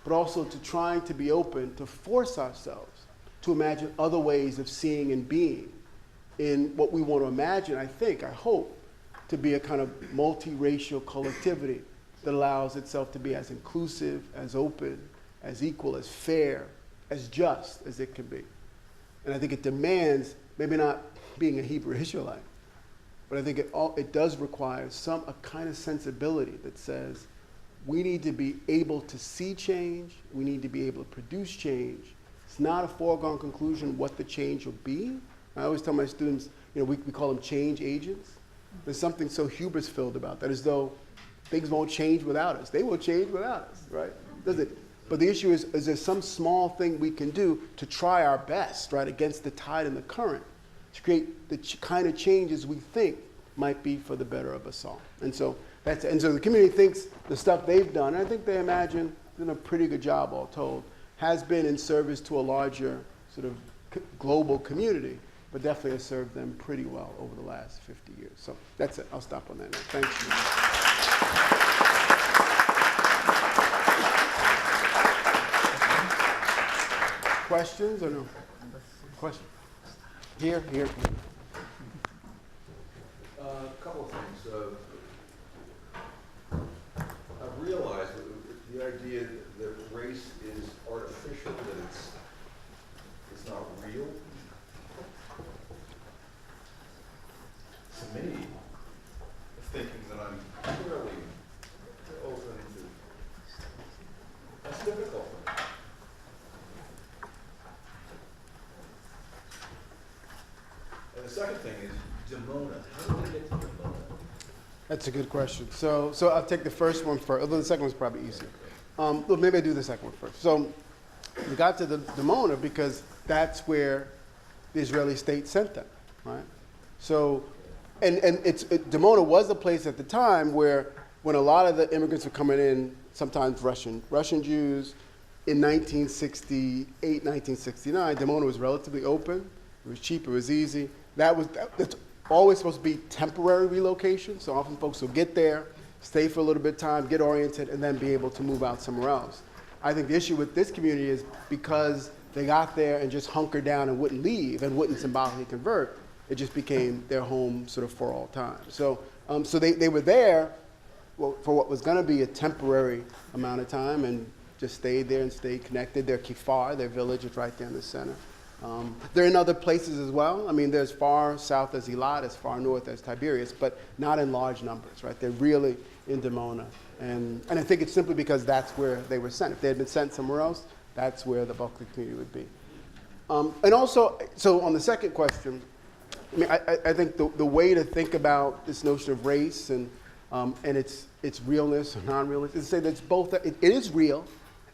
but also to trying to be open to force ourselves to imagine other ways of seeing and being in what we want to imagine, I hope, to be a kind of multiracial collectivity that allows itself to be as inclusive, as open, as equal, as fair, as just as it can be. And I think it demands, maybe not being a Hebrew Israelite, but I think it does require a kind of sensibility that says we need to be able to see change, we need to be able to produce change. It's not a foregone conclusion what the change will be. I always tell my students, we call them change agents. There's something so hubris-filled about that, as though things won't change without us. They will change without us, right? Does it? But the issue is there some small thing we can do to try our best, right, against the tide and the current, to create the kind of changes we think might be for the better of us all. And so the community thinks the stuff they've done, and I think they imagine doing a pretty good job, all told, has been in service to a larger sort of global community, but definitely has served them pretty well over the last 50 years. So that's it. I'll stop on that note. Thank you. Questions or no? Questions? Here. A couple of things. I've realized that the idea that race is artificial, that it's not real. To me, thinking that I'm clearly Dimona, how did they get to Dimona? That's a good question. So I'll take the first one first, although the second one's probably easier. Well, maybe I do the second one first. So we got to the Dimona because that's where the Israeli state sent them, right? So, and Dimona was a place at the time where when a lot of the immigrants were coming in, sometimes Russian Jews, in 1968, 1969, Dimona was relatively open. It was cheap, it was easy. That's always supposed to be temporary relocation, so often folks will get there, stay for a little bit of time, get oriented, and then be able to move out somewhere else. I think the issue with this community is because they got there and just hunkered down and wouldn't leave and wouldn't symbolically convert, it just became their home sort of for all time. So they were there for what was going to be a temporary amount of time and just stayed there and stayed connected. Their kifar, their village, is right there in the center. They're in other places as well. I mean, there's far south as Eilat, as far north as Tiberias, but not in large numbers, right? They're really in Dimona. And I think it's simply because that's where they were sent. If they had been sent somewhere else, that's where the bulk of the community would be. And also, so on the second question, I mean, I think the way to think about this notion of race and its realness or non-realness is to say that it's both, it is real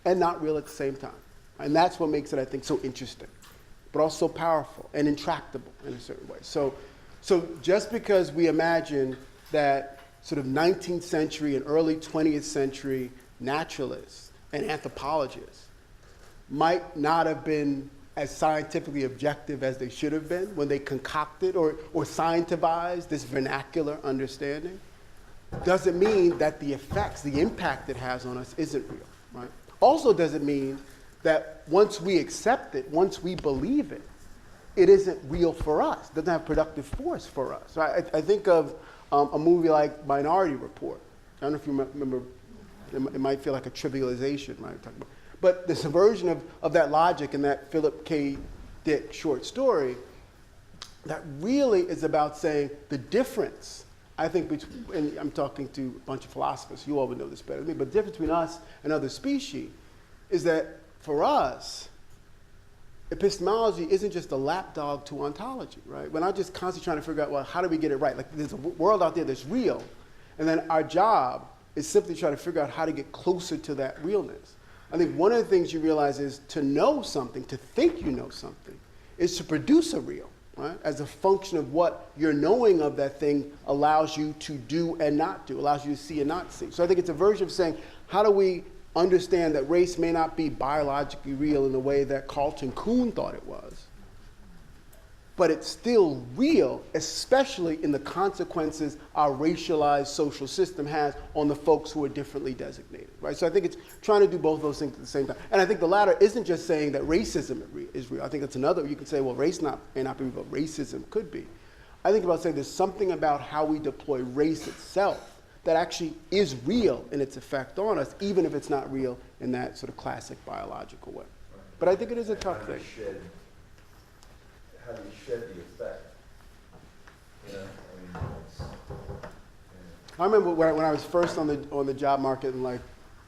and not real at the same time. And that's what makes it, I think, so interesting, but also powerful and intractable in a certain way. So just because we imagine that sort of 19th century and early 20th century naturalists and anthropologists might not have been as scientifically objective as they should have been when they concocted or scientificized this vernacular understanding, doesn't mean that the effects, the impact it has on us isn't real, right? Also doesn't mean that once we accept it, once we believe it, it isn't real for us, doesn't have productive force for us. Right? I think of a movie like Minority Report. I don't know if you remember, it might feel like a trivialization, right? But there's a version of that logic in that Philip K. Dick short story that really is about saying the difference, I think, between, and I'm talking to a bunch of philosophers, you all would know this better than me, but the difference between us and other species is that for us, epistemology isn't just a lapdog to ontology, right? We're not just constantly trying to figure out, well, how do we get it right? Like, there's a world out there that's real, and then our job is simply try to figure out how to get closer to that realness. I think one of the things you realize is to know something, to think you know something, is to produce a real, right? As a function of what your knowing of that thing allows you to do and not do, allows you to see and not see. So I think it's a version of saying, how do we understand that race may not be biologically real in the way that Carlton Kuhn thought it was, but it's still real, especially in the consequences our racialized social system has on the folks who are differently designated, right? So I think it's trying to do both those things at the same time. And I think the latter isn't just saying that racism is real. I think that's another, you could say, well, race may not be real, but racism could be. I think about saying there's something about how we deploy race itself that actually is real in its effect on us, even if it's not real in that sort of classic biological way. But I think it is a tough thing. How do you shed the effect? You know, I mean, I remember when I was first on the job market in like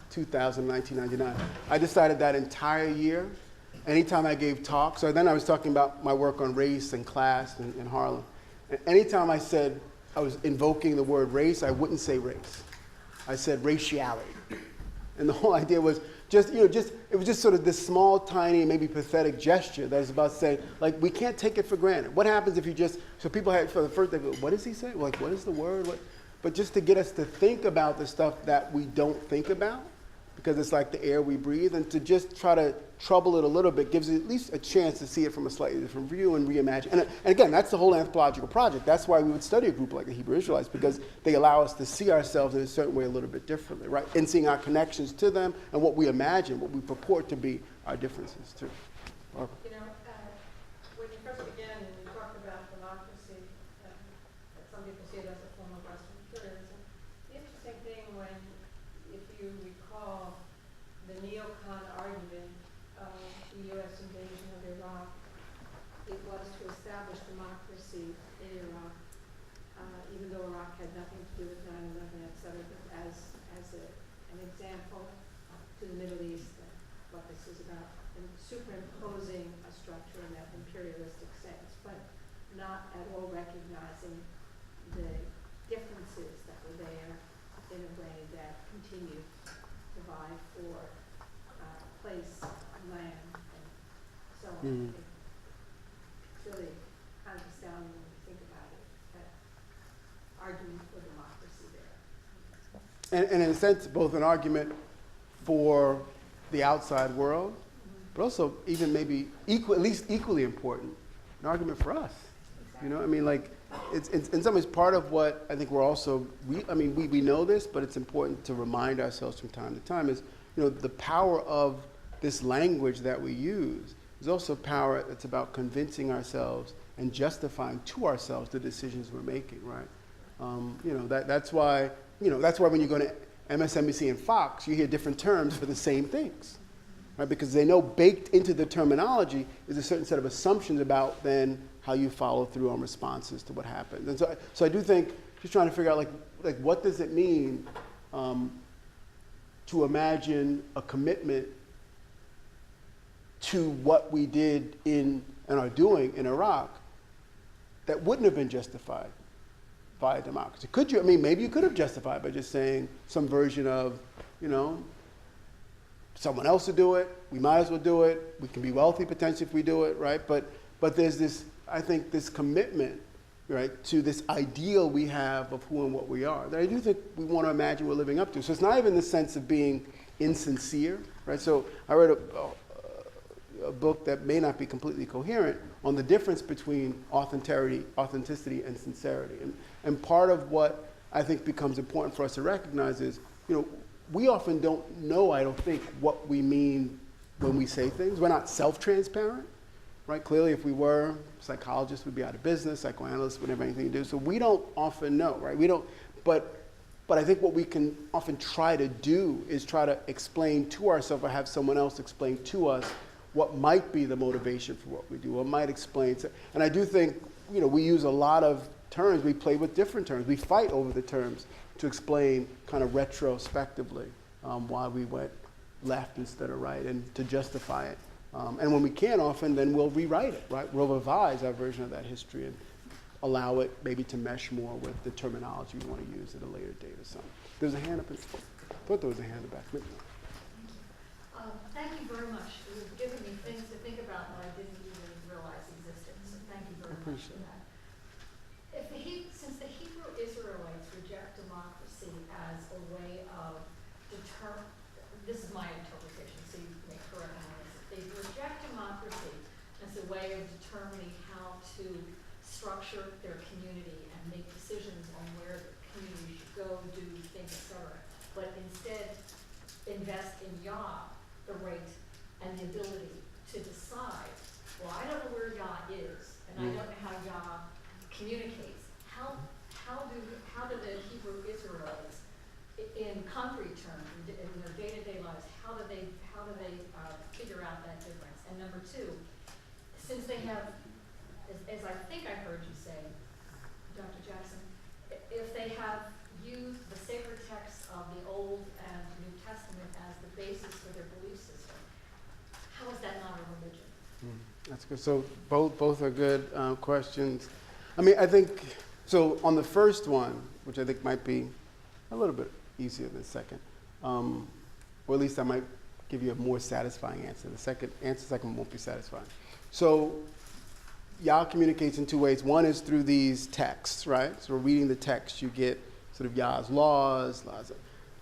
2000, 1999, I decided that entire year, anytime I gave talks, so then I was talking about my work on race and class in Harlem, and anytime I said I was invoking the word race, I wouldn't say race. I said raciality. And the whole idea was it was just sort of this small, tiny, maybe pathetic gesture that is about saying, like, we can't take it for granted. What happens if you just, so people had, for the first, they go, what does he say? Like, what is the word? But just to get us to think about the stuff that we don't think about, because it's like the air we breathe, and to just try to trouble it a little bit gives you at least a chance to see it from a slightly different view and reimagine. And again, that's the whole anthropological project. That's why we would study a group like the Hebrew Israelites, because they allow us to see ourselves in a certain way a little bit differently, right? And seeing our connections to them and what we imagine, what we purport to be our differences too. Barbara. You know, when you first began and you talked about democracy, that some people see it as a form of Western imperialism. The interesting thing when, if you recall, the neocon argument of the U.S. invasion of Iraq, it was to establish democracy in Iraq, even though Iraq had nothing to do with 9/11, et cetera, but as an example to the Middle East, what this is about, and superimposing a structure in that imperialistic sense. But not at all recognizing the differences that were there in a way that continue to vie for place, land, and so on. Mm. It's really kind of astounding when you think about it, that argument for democracy there. And in a sense, both an argument for the outside world, but also even maybe at least equally important, an argument for us. You know, I mean, like, it's in some ways part of what I think we're also, we know this, but it's important to remind ourselves from time to time is, you know, the power of this language that we use is also power that's about convincing ourselves and justifying to ourselves the decisions we're making, right? That's why when you go to MSNBC and Fox, you hear different terms for the same things, right? Because they know baked into the terminology is a certain set of assumptions about then how you follow through on responses to what happens. And so I do think just trying to figure out like what does it mean to imagine a commitment to what we did and are doing in Iraq that wouldn't have been justified by democracy. Could you? I mean, maybe you could have justified by just saying some version of, you know, someone else will do it, we might as well do it, we can be wealthy potentially if we do it, right? But there's this, I think, this commitment, right, to this ideal we have of who and what we are that I do think we want to imagine we're living up to. So it's not even the sense of being insincere, right? So I read a book that may not be completely coherent on the difference between authenticity and sincerity. And part of what I think becomes important for us to recognize is, you know, we often don't know, I don't think, what we mean when we say things. We're not self-transparent, right? Clearly, if we were, psychologists would be out of business, psychoanalysts wouldn't have anything to do. So we don't often know, right? We don't, but I think what we can often try to do is try to explain to ourselves or have someone else explain to us what might be the motivation for what we do, what might explain. And I do think, you know, we use a lot of terms, we play with different terms, we fight over the terms to explain kind of retrospectively why we went left instead of right and to justify it. And when we can't often, then we'll rewrite it, right? We'll revise our version of that history and allow it maybe to mesh more with the terminology we want to use at a later date or something. There's a hand up in, I thought there was a hand in the back. Thank you very much. You've given me things to think about that I didn't even realize existed, so thank you very much for that. Since the Hebrew Israelites reject democracy as a way of this is my interpretation, so you may correct me on this. They reject democracy as a way of determining how to structure their community and make decisions on where the community should go, do, think, etc. But instead invest in Yah, the right and the ability to decide, well, I don't know where Yah is, and I don't know how Yah communicates. How do the Hebrew Israelites, in concrete terms, in their day-to-day lives, how do they figure out that difference? And number two, since they have, as I think I heard you say, Dr. Jackson, if they have used the sacred texts of the Old and New Testament as the basis for their belief system, how is that not a religion? That's good. So both are good questions. I mean, I think, so on the first one, which I think might be a little bit easier than the second, or at least I might give you a more satisfying answer. The second one won't be satisfying. So Yah communicates in two ways. One is through these texts, right? So reading the text, you get sort of Yah's laws.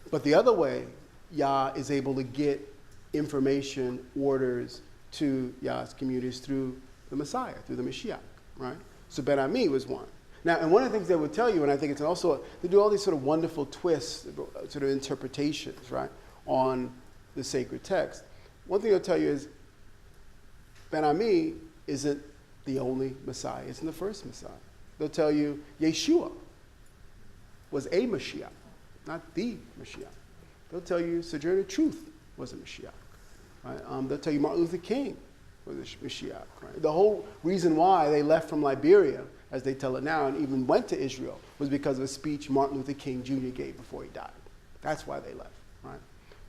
But the other way, Yah is able to get information, orders to Yah's communities through the Messiah, through the Mashiach, right? So Ben Ami was one. Now, and one of the things they would tell you, and I think it's also, they do all these sort of wonderful twists, sort of interpretations, right, on the sacred text. One thing they'll tell you is Ben Ami isn't the only Messiah, isn't the first Messiah. They'll tell you Yeshua was a Mashiach, not the Mashiach. They'll tell you Sojourner Truth was a Mashiach. Right? They'll tell you Martin Luther King was a Mashiach. Right? The whole reason why they left from Liberia, as they tell it now, and even went to Israel, was because of a speech Martin Luther King Jr. gave before he died. That's why they left. Right?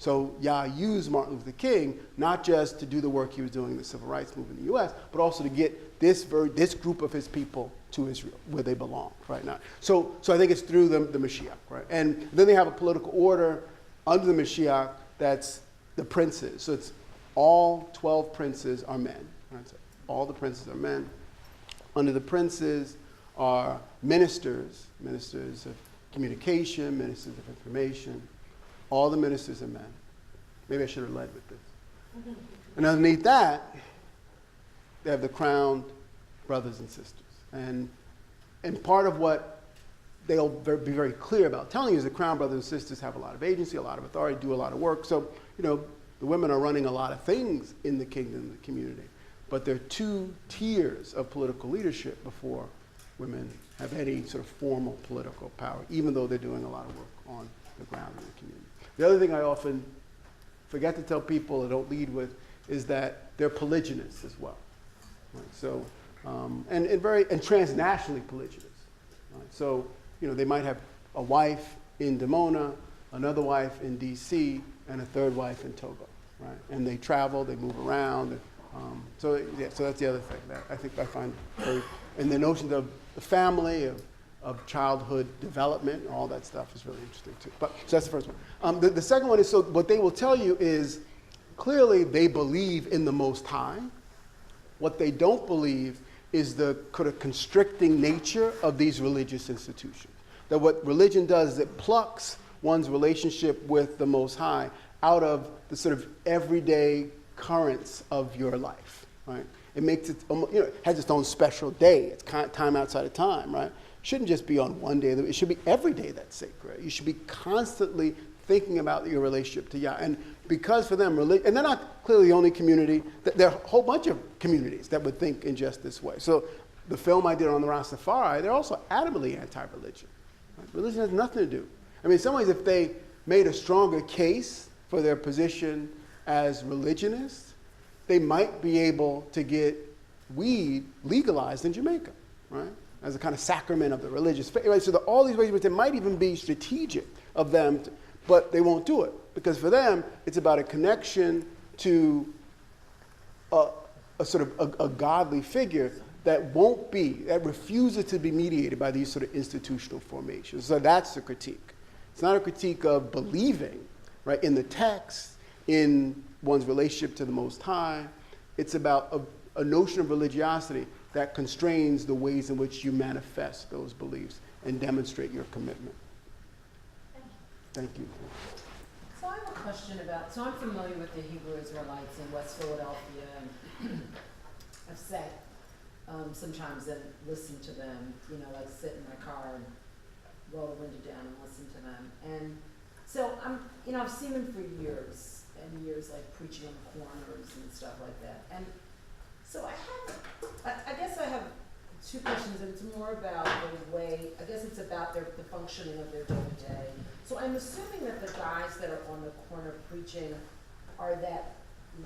So Yah used Martin Luther King not just to do the work he was doing in the civil rights movement in the U.S., but also to get this group of his people to Israel, where they belong right now. So I think it's through the Mashiach, right? And then they have a political order under the Mashiach that's the princes. So it's all 12 princes are men. Right? So all the princes are men. Under the princes are ministers of communication, ministers of information. All the ministers are men. Maybe I should have led with this. And underneath that, they have the crowned brothers and sisters. And part of what they'll be very clear about telling you is the crowned brothers and sisters have a lot of agency, a lot of authority, do a lot of work. So, the women are running a lot of things in the kingdom, the community. But there are two tiers of political leadership before women have any sort of formal political power, even though they're doing a lot of work on the ground in the community. The other thing I often forget to tell people or don't lead with is that they're polygynous as well. Right? So, and transnationally polygynous. Right? So, they might have a wife in Dimona, another wife in D.C., and a third wife in Togo. Right? And they travel, they move around. So that's the other thing that I think I find very, and the notion of the family, of childhood development, all that stuff is really interesting too. So that's the first one. The second one is, so what they will tell you is, clearly they believe in the Most High. What they don't believe is the kind of constricting nature of these religious institutions. That what religion does is it plucks one's relationship with the Most High out of the sort of everyday currents of your life, right? It makes it, it has its own special day. It's time outside of time, right? It shouldn't just be on one day. It should be every day that's sacred. You should be constantly thinking about your relationship to Yah. And because for them, and they're not clearly the only community, there are a whole bunch of communities that would think in just this way. So the film I did on the Rastafari, they're also adamantly anti-religion. Right? Religion has nothing to do. I mean, in some ways, if they made a stronger case for their position as religionists, they might be able to get weed legalized in Jamaica, right? As a kind of sacrament of the religious faith. Right? So there are all these ways which it might even be strategic of them, but they won't do it. Because for them, it's about a connection to a sort of a godly figure that refuses to be mediated by these sort of institutional formations. So that's the critique. It's not a critique of believing, right, in the text, in one's relationship to the Most High. It's about a notion of religiosity that constrains the ways in which you manifest those beliefs and demonstrate your commitment. Thank you. So I have a question about, so I'm familiar with the Hebrew Israelites in West Philadelphia, and I've sat sometimes and listened to them, like sit in my car and roll the window down and listen to them. And so I've seen them for years and years, like preaching on corners and stuff like that. And so I guess I have two questions, and it's more about the way, I guess it's about the functioning of their day-to-day. So I'm assuming that the guys that are on the corner preaching are that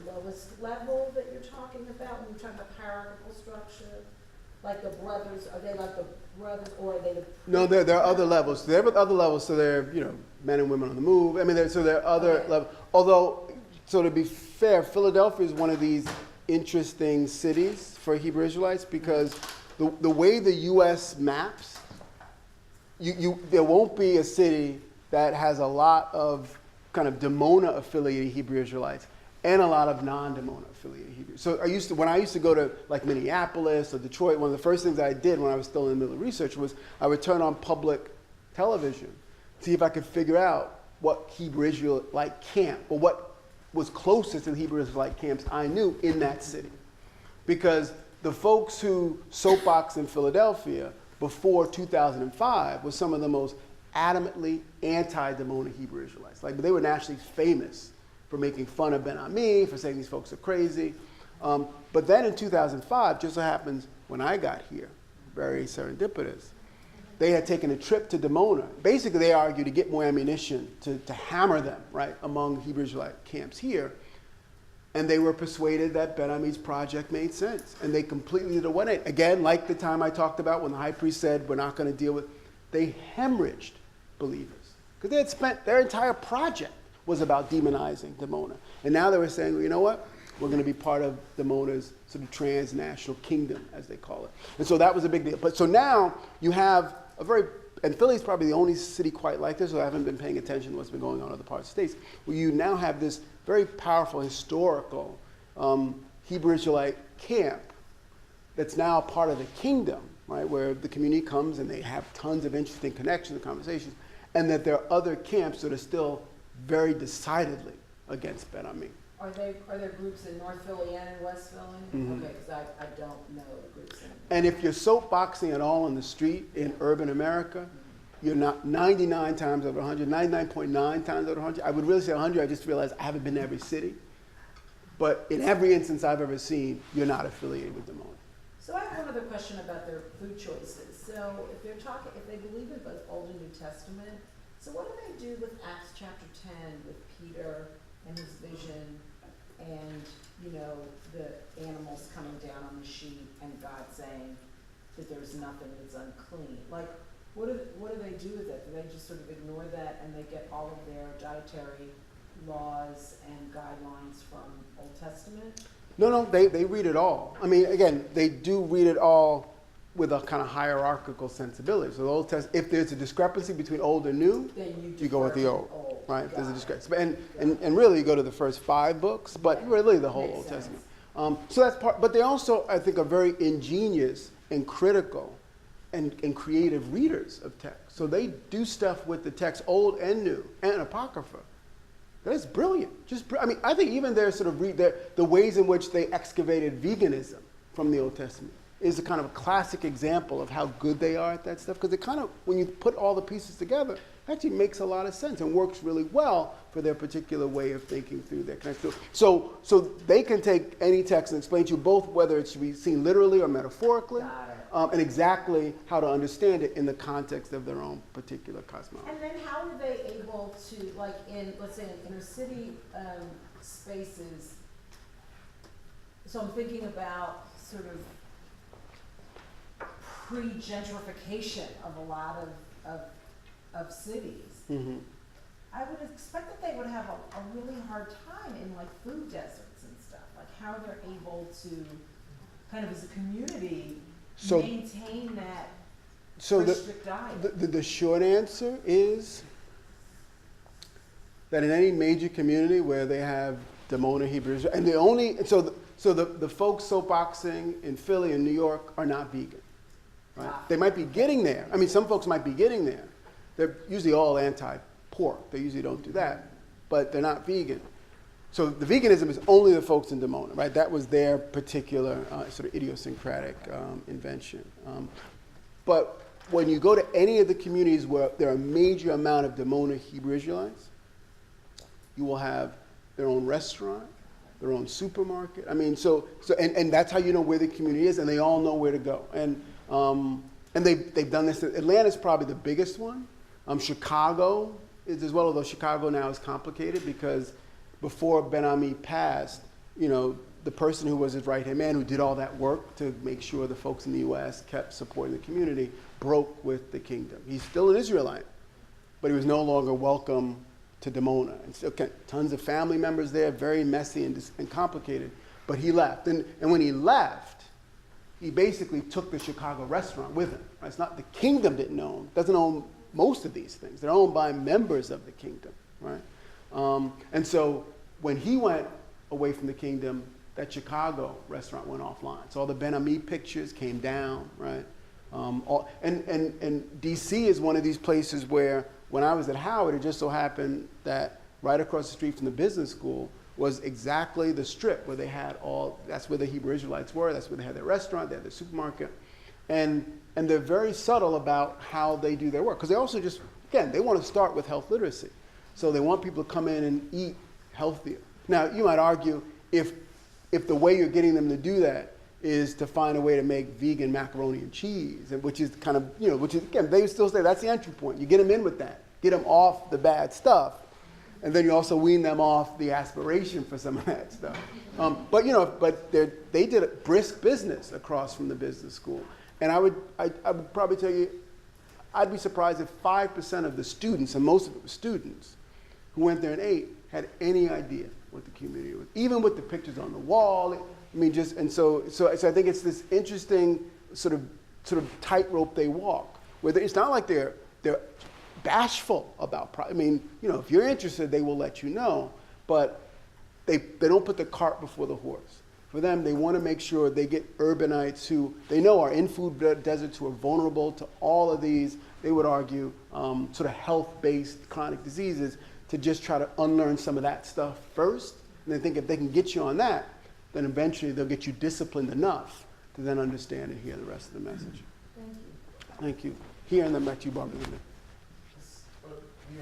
lowest level that you're talking about when you're talking about hierarchical structure? Like the brothers, are they like the brothers, or are they the... No, there are other levels. There are other levels, so they're, men and women on the move. I mean, there are other levels. Although, so to be fair, Philadelphia is one of these interesting cities for Hebrew Israelites because the way the U.S. maps, there won't be a city that has a lot of kind of Dimona-affiliated Hebrew Israelites and a lot of non-Dimona affiliated Hebrews. So when I used to go to like Minneapolis or Detroit, one of the first things I did when I was still in the middle of research was I would turn on public television, see if I could figure out what Hebrew Israelite camp, or what was closest to the Hebrew Israelite camps I knew in that city. Because the folks who soapbox in Philadelphia before 2005 was some of the most adamantly anti-Dimona Hebrew Israelites. Like, they were nationally famous for making fun of Ben Ami, for saying these folks are crazy. But then in 2005, just so happens when I got here, very serendipitous, they had taken a trip to Dimona. Basically, they argued to get more ammunition to hammer them, right, among Hebrew Israelite camps here. And they were persuaded that Ben Ami's project made sense. And they completely did a 180. Again, like the time I talked about when the high priest said, we're not going to deal with, they hemorrhaged believers. Because they had spent their entire project was about demonizing Dimona. And now they were saying, well, you know what? We're going to be part of Dimona's sort of transnational kingdom, as they call it. And so that was a big deal. But so now you have a very, and Philly's probably the only city quite like this, so I haven't been paying attention to what's been going on in other parts of the states, where you now have this very powerful historical Hebrew Israelite camp that's now part of the kingdom, right, where the community comes and they have tons of interesting connections and conversations, and that there are other camps that are still very decidedly against Ben Ami. Are there groups in North Philly and in West Philly? Mhm. Okay, because I don't know the groups in. And if you're soapboxing at all in the street in urban America, you're not 99 times out of 100, 99.9 times out of 100. I would really say 100, I just realized I haven't been to every city. But in every instance I've ever seen, you're not affiliated with Dimona. So I have one other question about their food choices. So if they believe in both Old and New Testament, so what do they do with Acts chapter 10 with Peter and his vision and, the animals coming down on the sheep and God saying that there's nothing that's unclean? Like, what do they do with it? Do they just sort of ignore that and they get all of their dietary laws and guidelines from Old Testament? No, they read it all. I mean, again, they do read it all with a kind of hierarchical sensibility. So the Old Testament, if there's a discrepancy between Old and New, Then you go with the defer Old, to Old. right? There's a Got it. discrepancy. And really you go to the first 5 books, but really the whole Makes Old sense. Testament. So that's part, but they also, I think, are very ingenious and critical and creative readers of text. So they do stuff with the text, Old and New, and Apocrypha. That's brilliant. I think even their sort of the ways in which they excavated veganism from the Old Testament is a kind of a classic example of how good they are at that stuff. Because it kind of, when you put all the pieces together, it actually makes a lot of sense and works really well for their particular way of thinking through their connection. So they can take any text and explain to you both whether it should be seen literally or metaphorically, Got it. and exactly how to understand it in the context of their own particular cosmology. And then how are they able to, like in, let's say in inner city spaces, so I'm thinking about sort of pre-gentrification of a lot of cities. Mm-hmm. I would expect that they would have a really hard time in like food deserts and stuff, like how they're able to kind of as a community So- maintain that So strict diet. the short answer is that in any major community where they have Dimona Hebrews, and the folks soapboxing in Philly and New York are not vegan. Right? Ah. They might be getting there. I mean, some folks might be getting there. They're usually all anti-pork. They usually don't do that, but they're not vegan. So the veganism is only the folks in Dimona, right? That was their particular sort of idiosyncratic invention. But when you go to any of the communities where there are a major amount of Dimona Hebrew Israelites, you will have their own restaurant, their own supermarket. I mean, and that's how you know where the community is, and they all know where to go. And they've done this. Atlanta's probably the biggest one. Chicago is as well, although Chicago now is complicated because before Ben Ami passed, the person who was his right-hand man who did all that work to make sure the folks in the U.S. kept supporting the community broke with the kingdom. He's still an Israelite, but he was no longer welcome to Dimona. And still tons of family members there, very messy and complicated, but he left. And when he left, he basically took the Chicago restaurant with him. Right? It's not the kingdom didn't own, doesn't own most of these things. They're owned by members of the kingdom, right? And so when he went away from the kingdom, that Chicago restaurant went offline. So all the Ben Ami pictures came down, right? And DC is one of these places where when I was at Howard, it just so happened that right across the street from the business school was exactly the strip where they had that's where the Hebrew Israelites were, that's where they had their restaurant, they had their supermarket. And they're very subtle about how they do their work. Because they also they want to start with health literacy. So they want people to come in and eat healthier. Now, you might argue if the way you're getting them to do that is to find a way to make vegan macaroni and cheese, and which is kind of, which is, again, they still say that's the entry point. You get them in with that. Get them off the bad stuff. And then you also wean them off the aspiration for some of that stuff. But they did a brisk business across from the business school. And I would probably tell you, I'd be surprised if 5% of the students, and most of it was students, who went there and ate had any idea what the community was, even with the pictures on the wall. I mean, just, and so I think it's this interesting sort of tightrope they walk, where it's not like they're bashful about, I mean, you know, if you're interested, they will let you know, but they don't put the cart before the horse. For them, they want to make sure they get urbanites who they know are in food deserts, who are vulnerable to all of these, they would argue, sort of health-based chronic diseases, to just try to unlearn some of that stuff first. And they think if they can get you on that, then eventually they'll get you disciplined enough to then understand and hear the rest of the message. Thank you. Thank you. Here and then back to you, Barbara.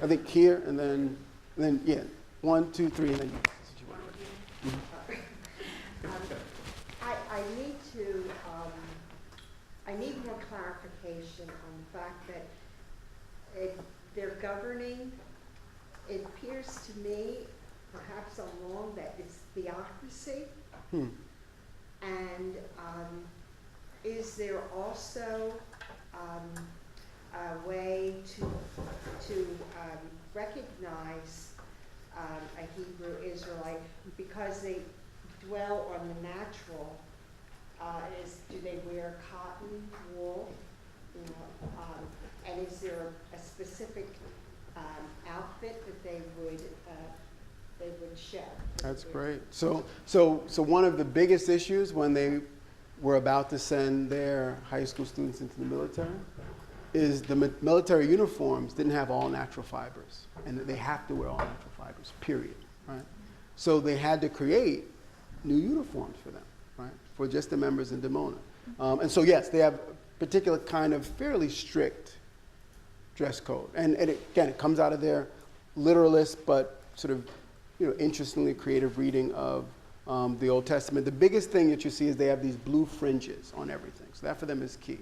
I think here and then yeah, 1, 2, 3, and then you. I need more clarification on the fact that they're governing, it appears to me, perhaps I'm wrong, that it's theocracy. And is there also a way to recognize a Hebrew Israelite because they dwell on the natural? Do they wear cotton, wool? You know, and is there a specific outfit that they would shed? That's great. So one of the biggest issues when they were about to send their high school students into the military is the military uniforms didn't have all natural fibers, and they have to wear all natural fibers, period, right? So they had to create new uniforms for them, right, for just the members in Dimona. And so yes, they have a particular kind of fairly strict dress code. And it comes out of their literalist but sort of, you know, interestingly creative reading of the Old Testament. The biggest thing that you see is they have these blue fringes on everything. So that for them is key.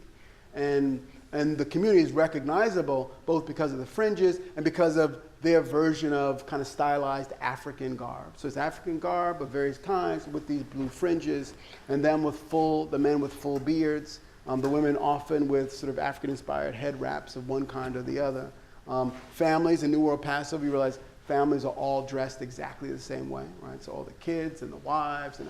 And the community is recognizable both because of the fringes and because of their version of kind of stylized African garb. So it's African garb of various kinds with these blue fringes, and then the men with full beards, the women often with sort of African-inspired head wraps of one kind or the other. Families in New World Passover, you realize families are all dressed exactly the same way, right? So all the kids and the wives and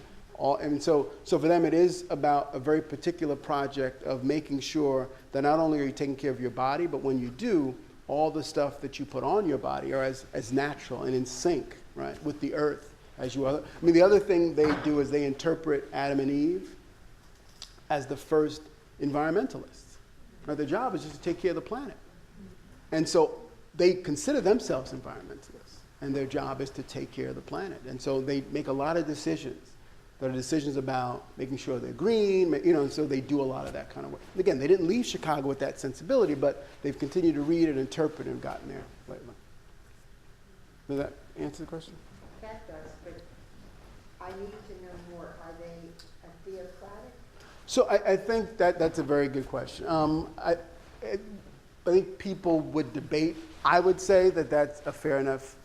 so for them it is about a very particular project of making sure that not only are you taking care of your body, but when you do, all the stuff that you put on your body are as natural and in sync, right, with the earth as you are. I mean, the other thing they do is they interpret Adam and Eve as the first environmentalists. Right? Their job is just to take care of the planet. And so they consider themselves environmentalists, and their job is to take care of the planet. And so they make a lot of decisions that are decisions about making sure they're green, you know, and so they do a lot of that kind of work. And again, they didn't leave Chicago with that sensibility, but they've continued to read and interpret and gotten there lately. Does that answer the question? That does, but I need to know more. Are they theocratic? So I think that's a very good question. I think people would debate. I would say that that's a fair enough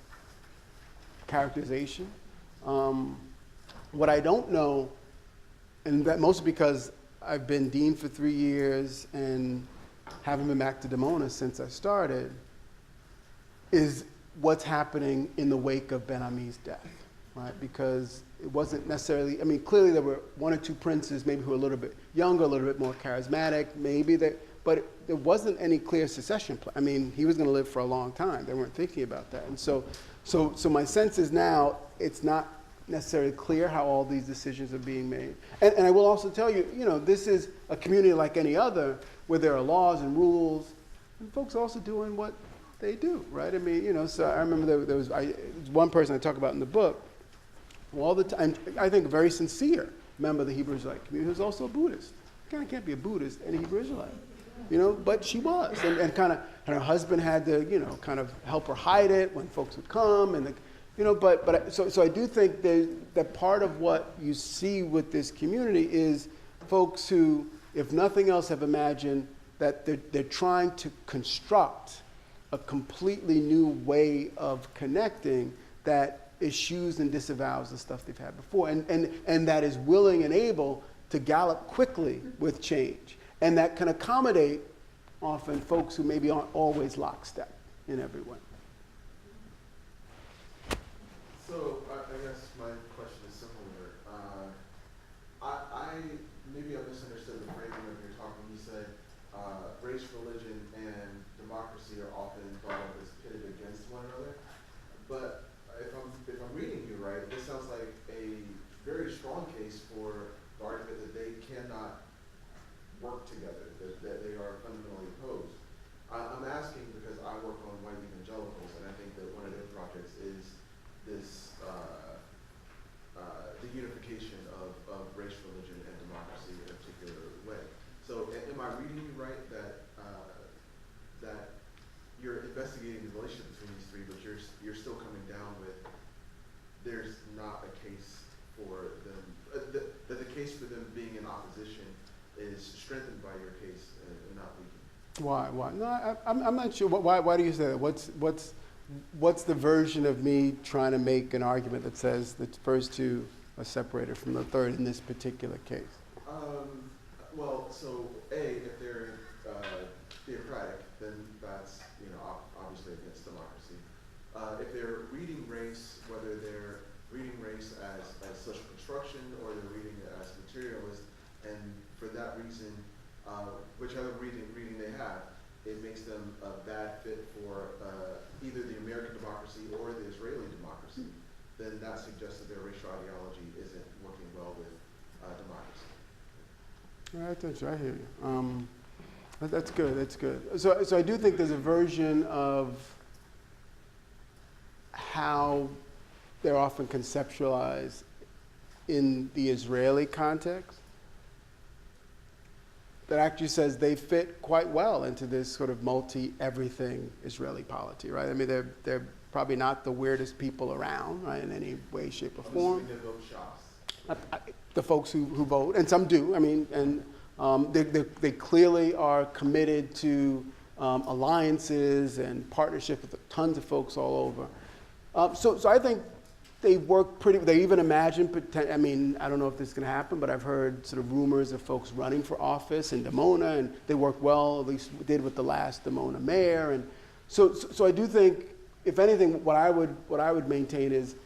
characterization. What I don't know, and that mostly because I've been dean for 3 years and haven't been back to Dimona since I started, is what's happening in the wake of Ben Ami's death, right? Because it wasn't necessarily, I mean, clearly there were 1 or 2 princes maybe who were a little bit younger, a little bit more charismatic, but there wasn't any clear succession plan. I mean, he was going to live for a long time. They weren't thinking about that. And so my sense is now it's not necessarily clear how all these decisions are being made. And I will also tell you, you know, this is a community like any other where there are laws and rules, and folks are also doing what they do, right? I mean, you know, so I remember there was one person I talk about in the book, who all the time, I think a very sincere member of the Hebrew Israelite community, who's also a Buddhist. You kind of can't be a Buddhist and a Hebrew Israelite, you know, but she was. And kind of, and her husband had to, you know, kind of help her hide it when folks would come, and you know, so I do think that part of what you see with this community is folks who, if nothing else, have imagined that they're trying to construct a completely new way of connecting that eschews and disavows the stuff they've had before, and that is willing and able to gallop quickly with change, and that can accommodate often folks who maybe aren't always lockstep in every way. So I guess my question is similar. I maybe I misunderstood the framing of your talk when you said race, religion, and democracy are often thought of as pitted against one another. But if I'm reading you right, this sounds like a very strong case for the argument that they cannot work together, that they are fundamentally opposed. I'm asking because I work on white evangelicals, and I think that one of their projects is this the unification of race, religion, and democracy in a particular way. So am I reading you right that that you're investigating the relationship between these three, but you're still coming down with there's not a case for them, that the case for them being in opposition is strengthened by your case and not weakened? Why? No, I'm not sure. Why do you say that? What's the version of me trying to make an argument that says the first two are separated from the third in this particular case? Well, so if they're theocratic, then that's obviously against democracy. If they're reading race, whether they're reading race as social construction or they're reading it as materialist, and for that reason, whichever reading they have, it makes them a bad fit for either the American democracy or the Israeli democracy, then that suggests that their racial ideology isn't working well with democracy. I hear you. That's good. That's good. So I do think there's a version of how they're often conceptualized in the Israeli context that actually says they fit quite well into this sort of multi-everything Israeli polity, right? I mean, they're probably not the weirdest people around, right, in any way, shape, or form. They vote shots. The folks who vote, and some do. I mean, and they clearly are committed to alliances and partnership with tons of folks all over. So I think they work pretty. They even imagine. I mean, I don't know if this is going to happen, but I've heard sort of rumors of folks running for office in Dimona, and they work well. At least did with the last Dimona mayor, and so I do think, if anything, what I would maintain is,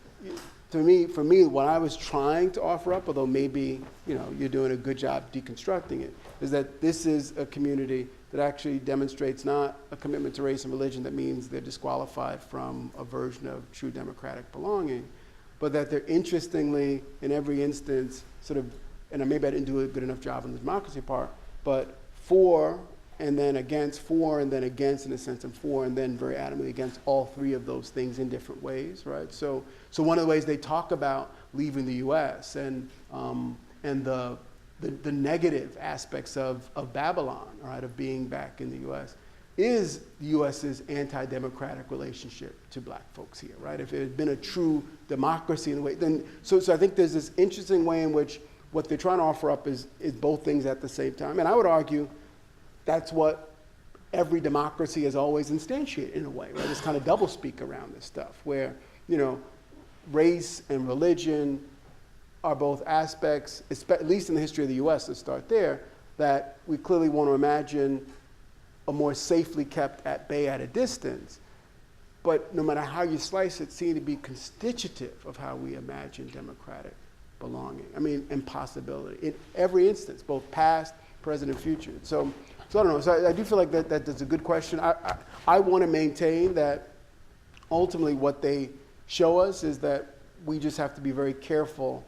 for me, what I was trying to offer up, although maybe you're doing a good job deconstructing it, is that this is a community that actually demonstrates not a commitment to race and religion that means they're disqualified from a version of true democratic belonging, but that they're interestingly, in every instance, sort of, and maybe I didn't do a good enough job on the democracy part, but for and then against, for and then against in a sense, and for and then very adamantly against all three of those things in different ways, right? So one of the ways they talk about leaving the U.S. and the negative aspects of Babylon, right, of being back in the U.S., is the U.S.'s anti-democratic relationship to black folks here, right? If it had been a true democracy in a way, then, so I think there's this interesting way in which what they're trying to offer up is both things at the same time. And I would argue that's what every democracy has always instantiated in a way, right? This kind of doublespeak around this stuff where, race and religion are both aspects, at least in the history of the U.S., to start there, that we clearly want to imagine a more safely kept at bay at a distance. But no matter how you slice it, seem to be constitutive of how we imagine democratic belonging. I mean, and possibility in every instance, both past, present, and future. So I don't know. So I do feel like that's a good question. I want to maintain that ultimately what they show us is that we just have to be very careful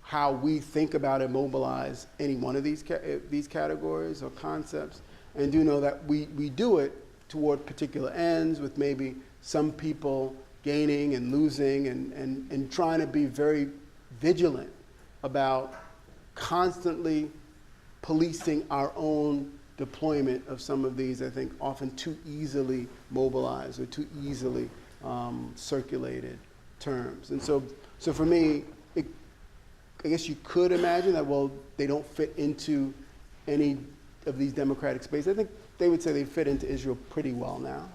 how we think about and mobilize any one of these categories or concepts, and do know that we do it toward particular ends, with maybe some people gaining and losing, and trying to be very vigilant about constantly policing our own deployment of some of these, I think, often too easily mobilized or too easily circulated terms. And so for me, I guess you could imagine that, well, they don't fit into any of these democratic spaces. I think they would say they fit into Israel pretty well now.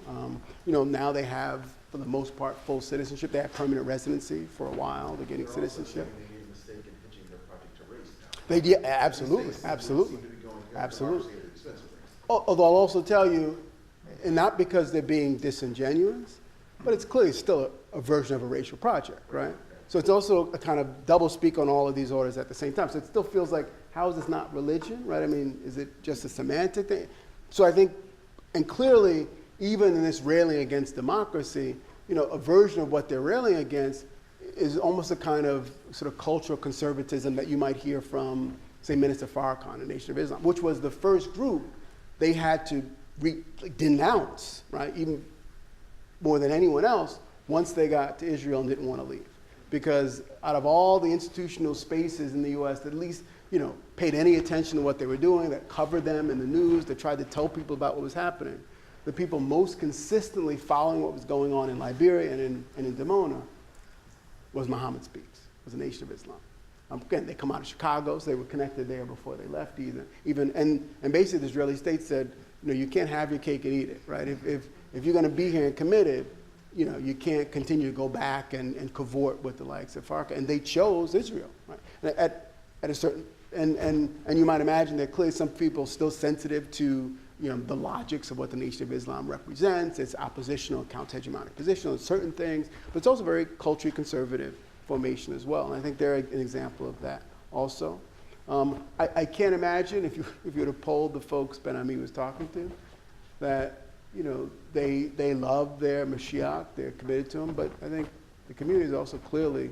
Now they have, for the most part, full citizenship. They have permanent residency for a while. They're getting citizenship. They made a mistake in pitching their project to race now. They did, absolutely. Absolutely. Although I'll also tell you, and not because they're being disingenuous, but it's clearly still a version of a racial project, right? So it's also a kind of double speak on all of these orders at the same time. So it still feels like, how is this not religion, right? I mean, is it just a semantic thing? So I think, and clearly, even in this railing against democracy, you know, a version of what they're railing against is almost a kind of sort of cultural conservatism that you might hear from, say, Minister Farrakhan, the Nation of Islam, which was the first group they had to denounce, right, even more than anyone else, once they got to Israel and didn't want to leave. Because out of all the institutional spaces in the U.S. that at least, you know, paid any attention to what they were doing, that covered them in the news, that tried to tell people about what was happening, the people most consistently following what was going on in Liberia and in Dimona was Muhammad Speaks, was the Nation of Islam. Again, they come out of Chicago, so they were connected there before they left and basically the Israeli state said, you know, you can't have your cake and eat it, right? If you're going to be here and committed, you know, you can't continue to go back and cavort with the likes of Farrakhan. And they chose Israel, right? At a certain, and you might imagine that clearly some people are still sensitive to, you know, the logics of what the Nation of Islam represents, its oppositional, counter-hegemonic position on certain things, but it's also very culturally conservative formation as well. And I think they're an example of that also. I can't imagine if you would have polled the folks Ben Ami was talking to, that, you know, they love their Mashiach, they're committed to him, but I think the community is also clearly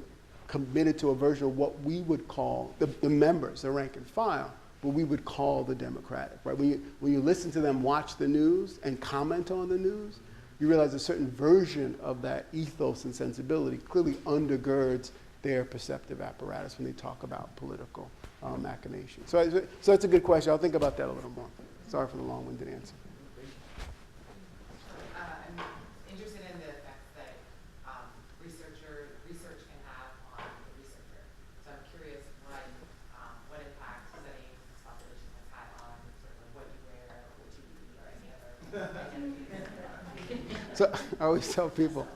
committed to a version of what we would call, the members, the rank and file, what we would call the democratic, right? When you listen to them watch the news and comment on the news, you realize a certain version of that ethos and sensibility clearly undergirds their perceptive apparatus when they talk about political machinations. So that's a good question. I'll think about that a little more. Sorry for the long-winded answer. I'm interested in the effects that research can have on the researcher. So I'm curious what impact studying this population has had on sort of what you wear, what you eat, or any other identity. So I always tell people,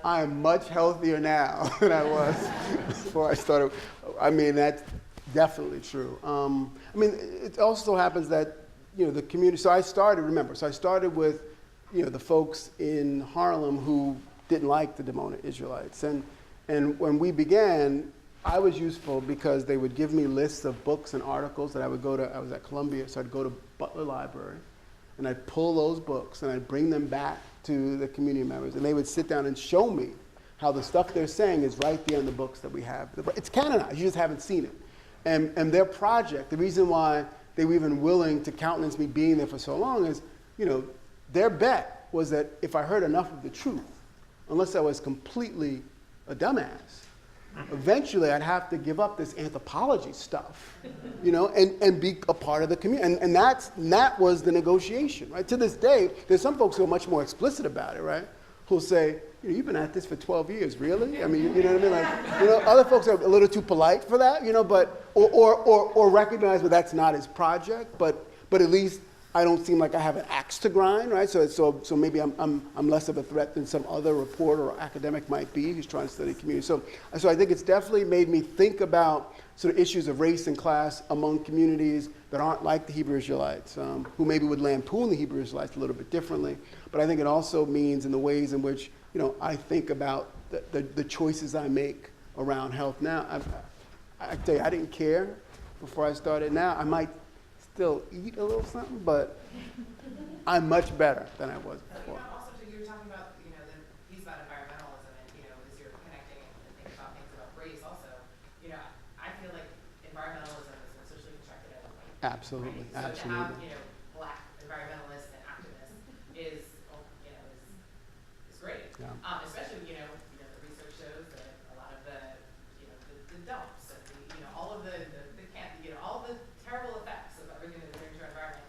I am much healthier now than I was before I started. I mean, that's definitely true. I mean, it also happens that, you know, the community, so I started with, you know, the folks in Harlem who didn't like the Dimona Israelites. And when we began, I was useful because they would give me lists of books and articles that I was at Columbia, so I'd go to Butler Library, and I'd pull those books and I'd bring them back to the community members, and they would sit down and show me how the stuff they're saying is right there in the books that we have. It's canonized, you just haven't seen it. And their project, the reason why they were even willing to countenance me being there for so long is, you know, their bet was that if I heard enough of the truth, unless I was completely a dumbass, eventually I'd have to give up this anthropology stuff, you know, and be a part of the community. And that was the negotiation, right? To this day, there's some folks who are much more explicit about it, right? Who'll say, you know, you've been at this for 12 years, really? I mean, you know what I mean? Like, you know, other folks are a little too polite for that, you know, but, or recognize that that's not his project, but at least I don't seem like I have an axe to grind, right? So maybe I'm less of a threat than some other reporter or academic might be who's trying to study community. So I think it's definitely made me think about sort of issues of race and class among communities that aren't like the Hebrew Israelites, who maybe would lampoon the Hebrew Israelites a little bit differently. But I think it also means in the ways in which, you know, I think about the choices I make around health now. I tell you, I didn't care before I started. Now I might still eat a little something, but I'm much better than I was before. You know, also, you were talking about, you know, the piece about environmentalism, and, you know, as you're connecting and thinking about things about race also, you know, I feel like environmentalism is socially constructed as a white. Absolutely, Right? So absolutely. to have, you know, black environmentalists and activists is, you know, is great. Yeah. Especially, you know, the research shows that a lot of the, you know, the dumps and the, you know, all of the you know, all the terrible effects of everything that we're doing to our environment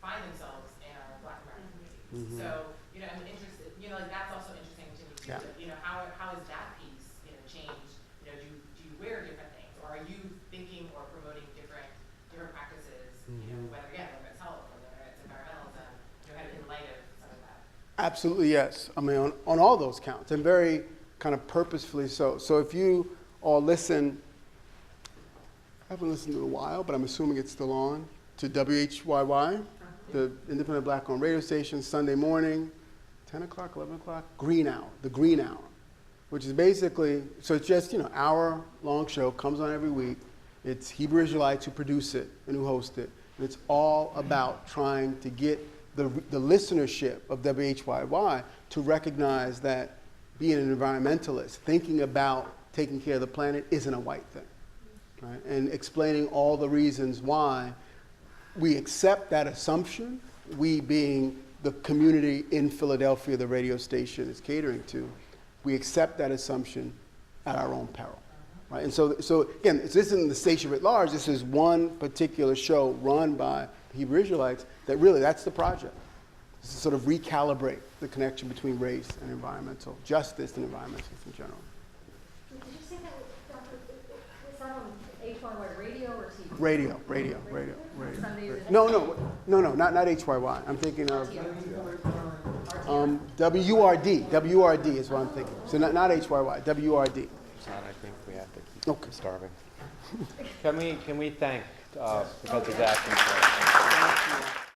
find themselves in our black American community. Mhm. So, you know, I'm interested, you know, like that's also interesting to me too. Yeah. That, you know, how is that piece, you know, changed? You know, do you wear different things, or are you thinking or promoting different practices? You know, whether it's health or whether it's environmentalism, you know, kind of in light of some of that. Absolutely, yes. I mean, on all those counts, and very kind of purposefully so. So if you all listen, I haven't listened to it in a while, but I'm assuming it's still on, to WHYY, the independent black-owned radio station, Sunday morning, 10 o'clock, 11 o'clock, green hour, the green hour, which is basically, so it's just, hour-long show, comes on every week. It's Hebrew Israelites who produce it and who host it. And it's all about trying to get the listenership of WHYY to recognize that being an environmentalist, thinking about taking care of the planet isn't a white thing, right? And explaining all the reasons why we accept that assumption, we being the community in Philadelphia the radio station is catering to, we accept that assumption at our own peril, right? And so again, this isn't the station at large, this is one particular show run by Hebrew Israelites that really, that's the project. Is to sort of recalibrate the connection between race and environmental justice and environmentalism in general. Did you say that, was that on HYY radio or TV? Radio. Sundays and- No, not HYY. I'm thinking of WRD is what I'm thinking. So not HYY, WRD. I think we have to keep Okay. starving. Can we thank Professor Jackson for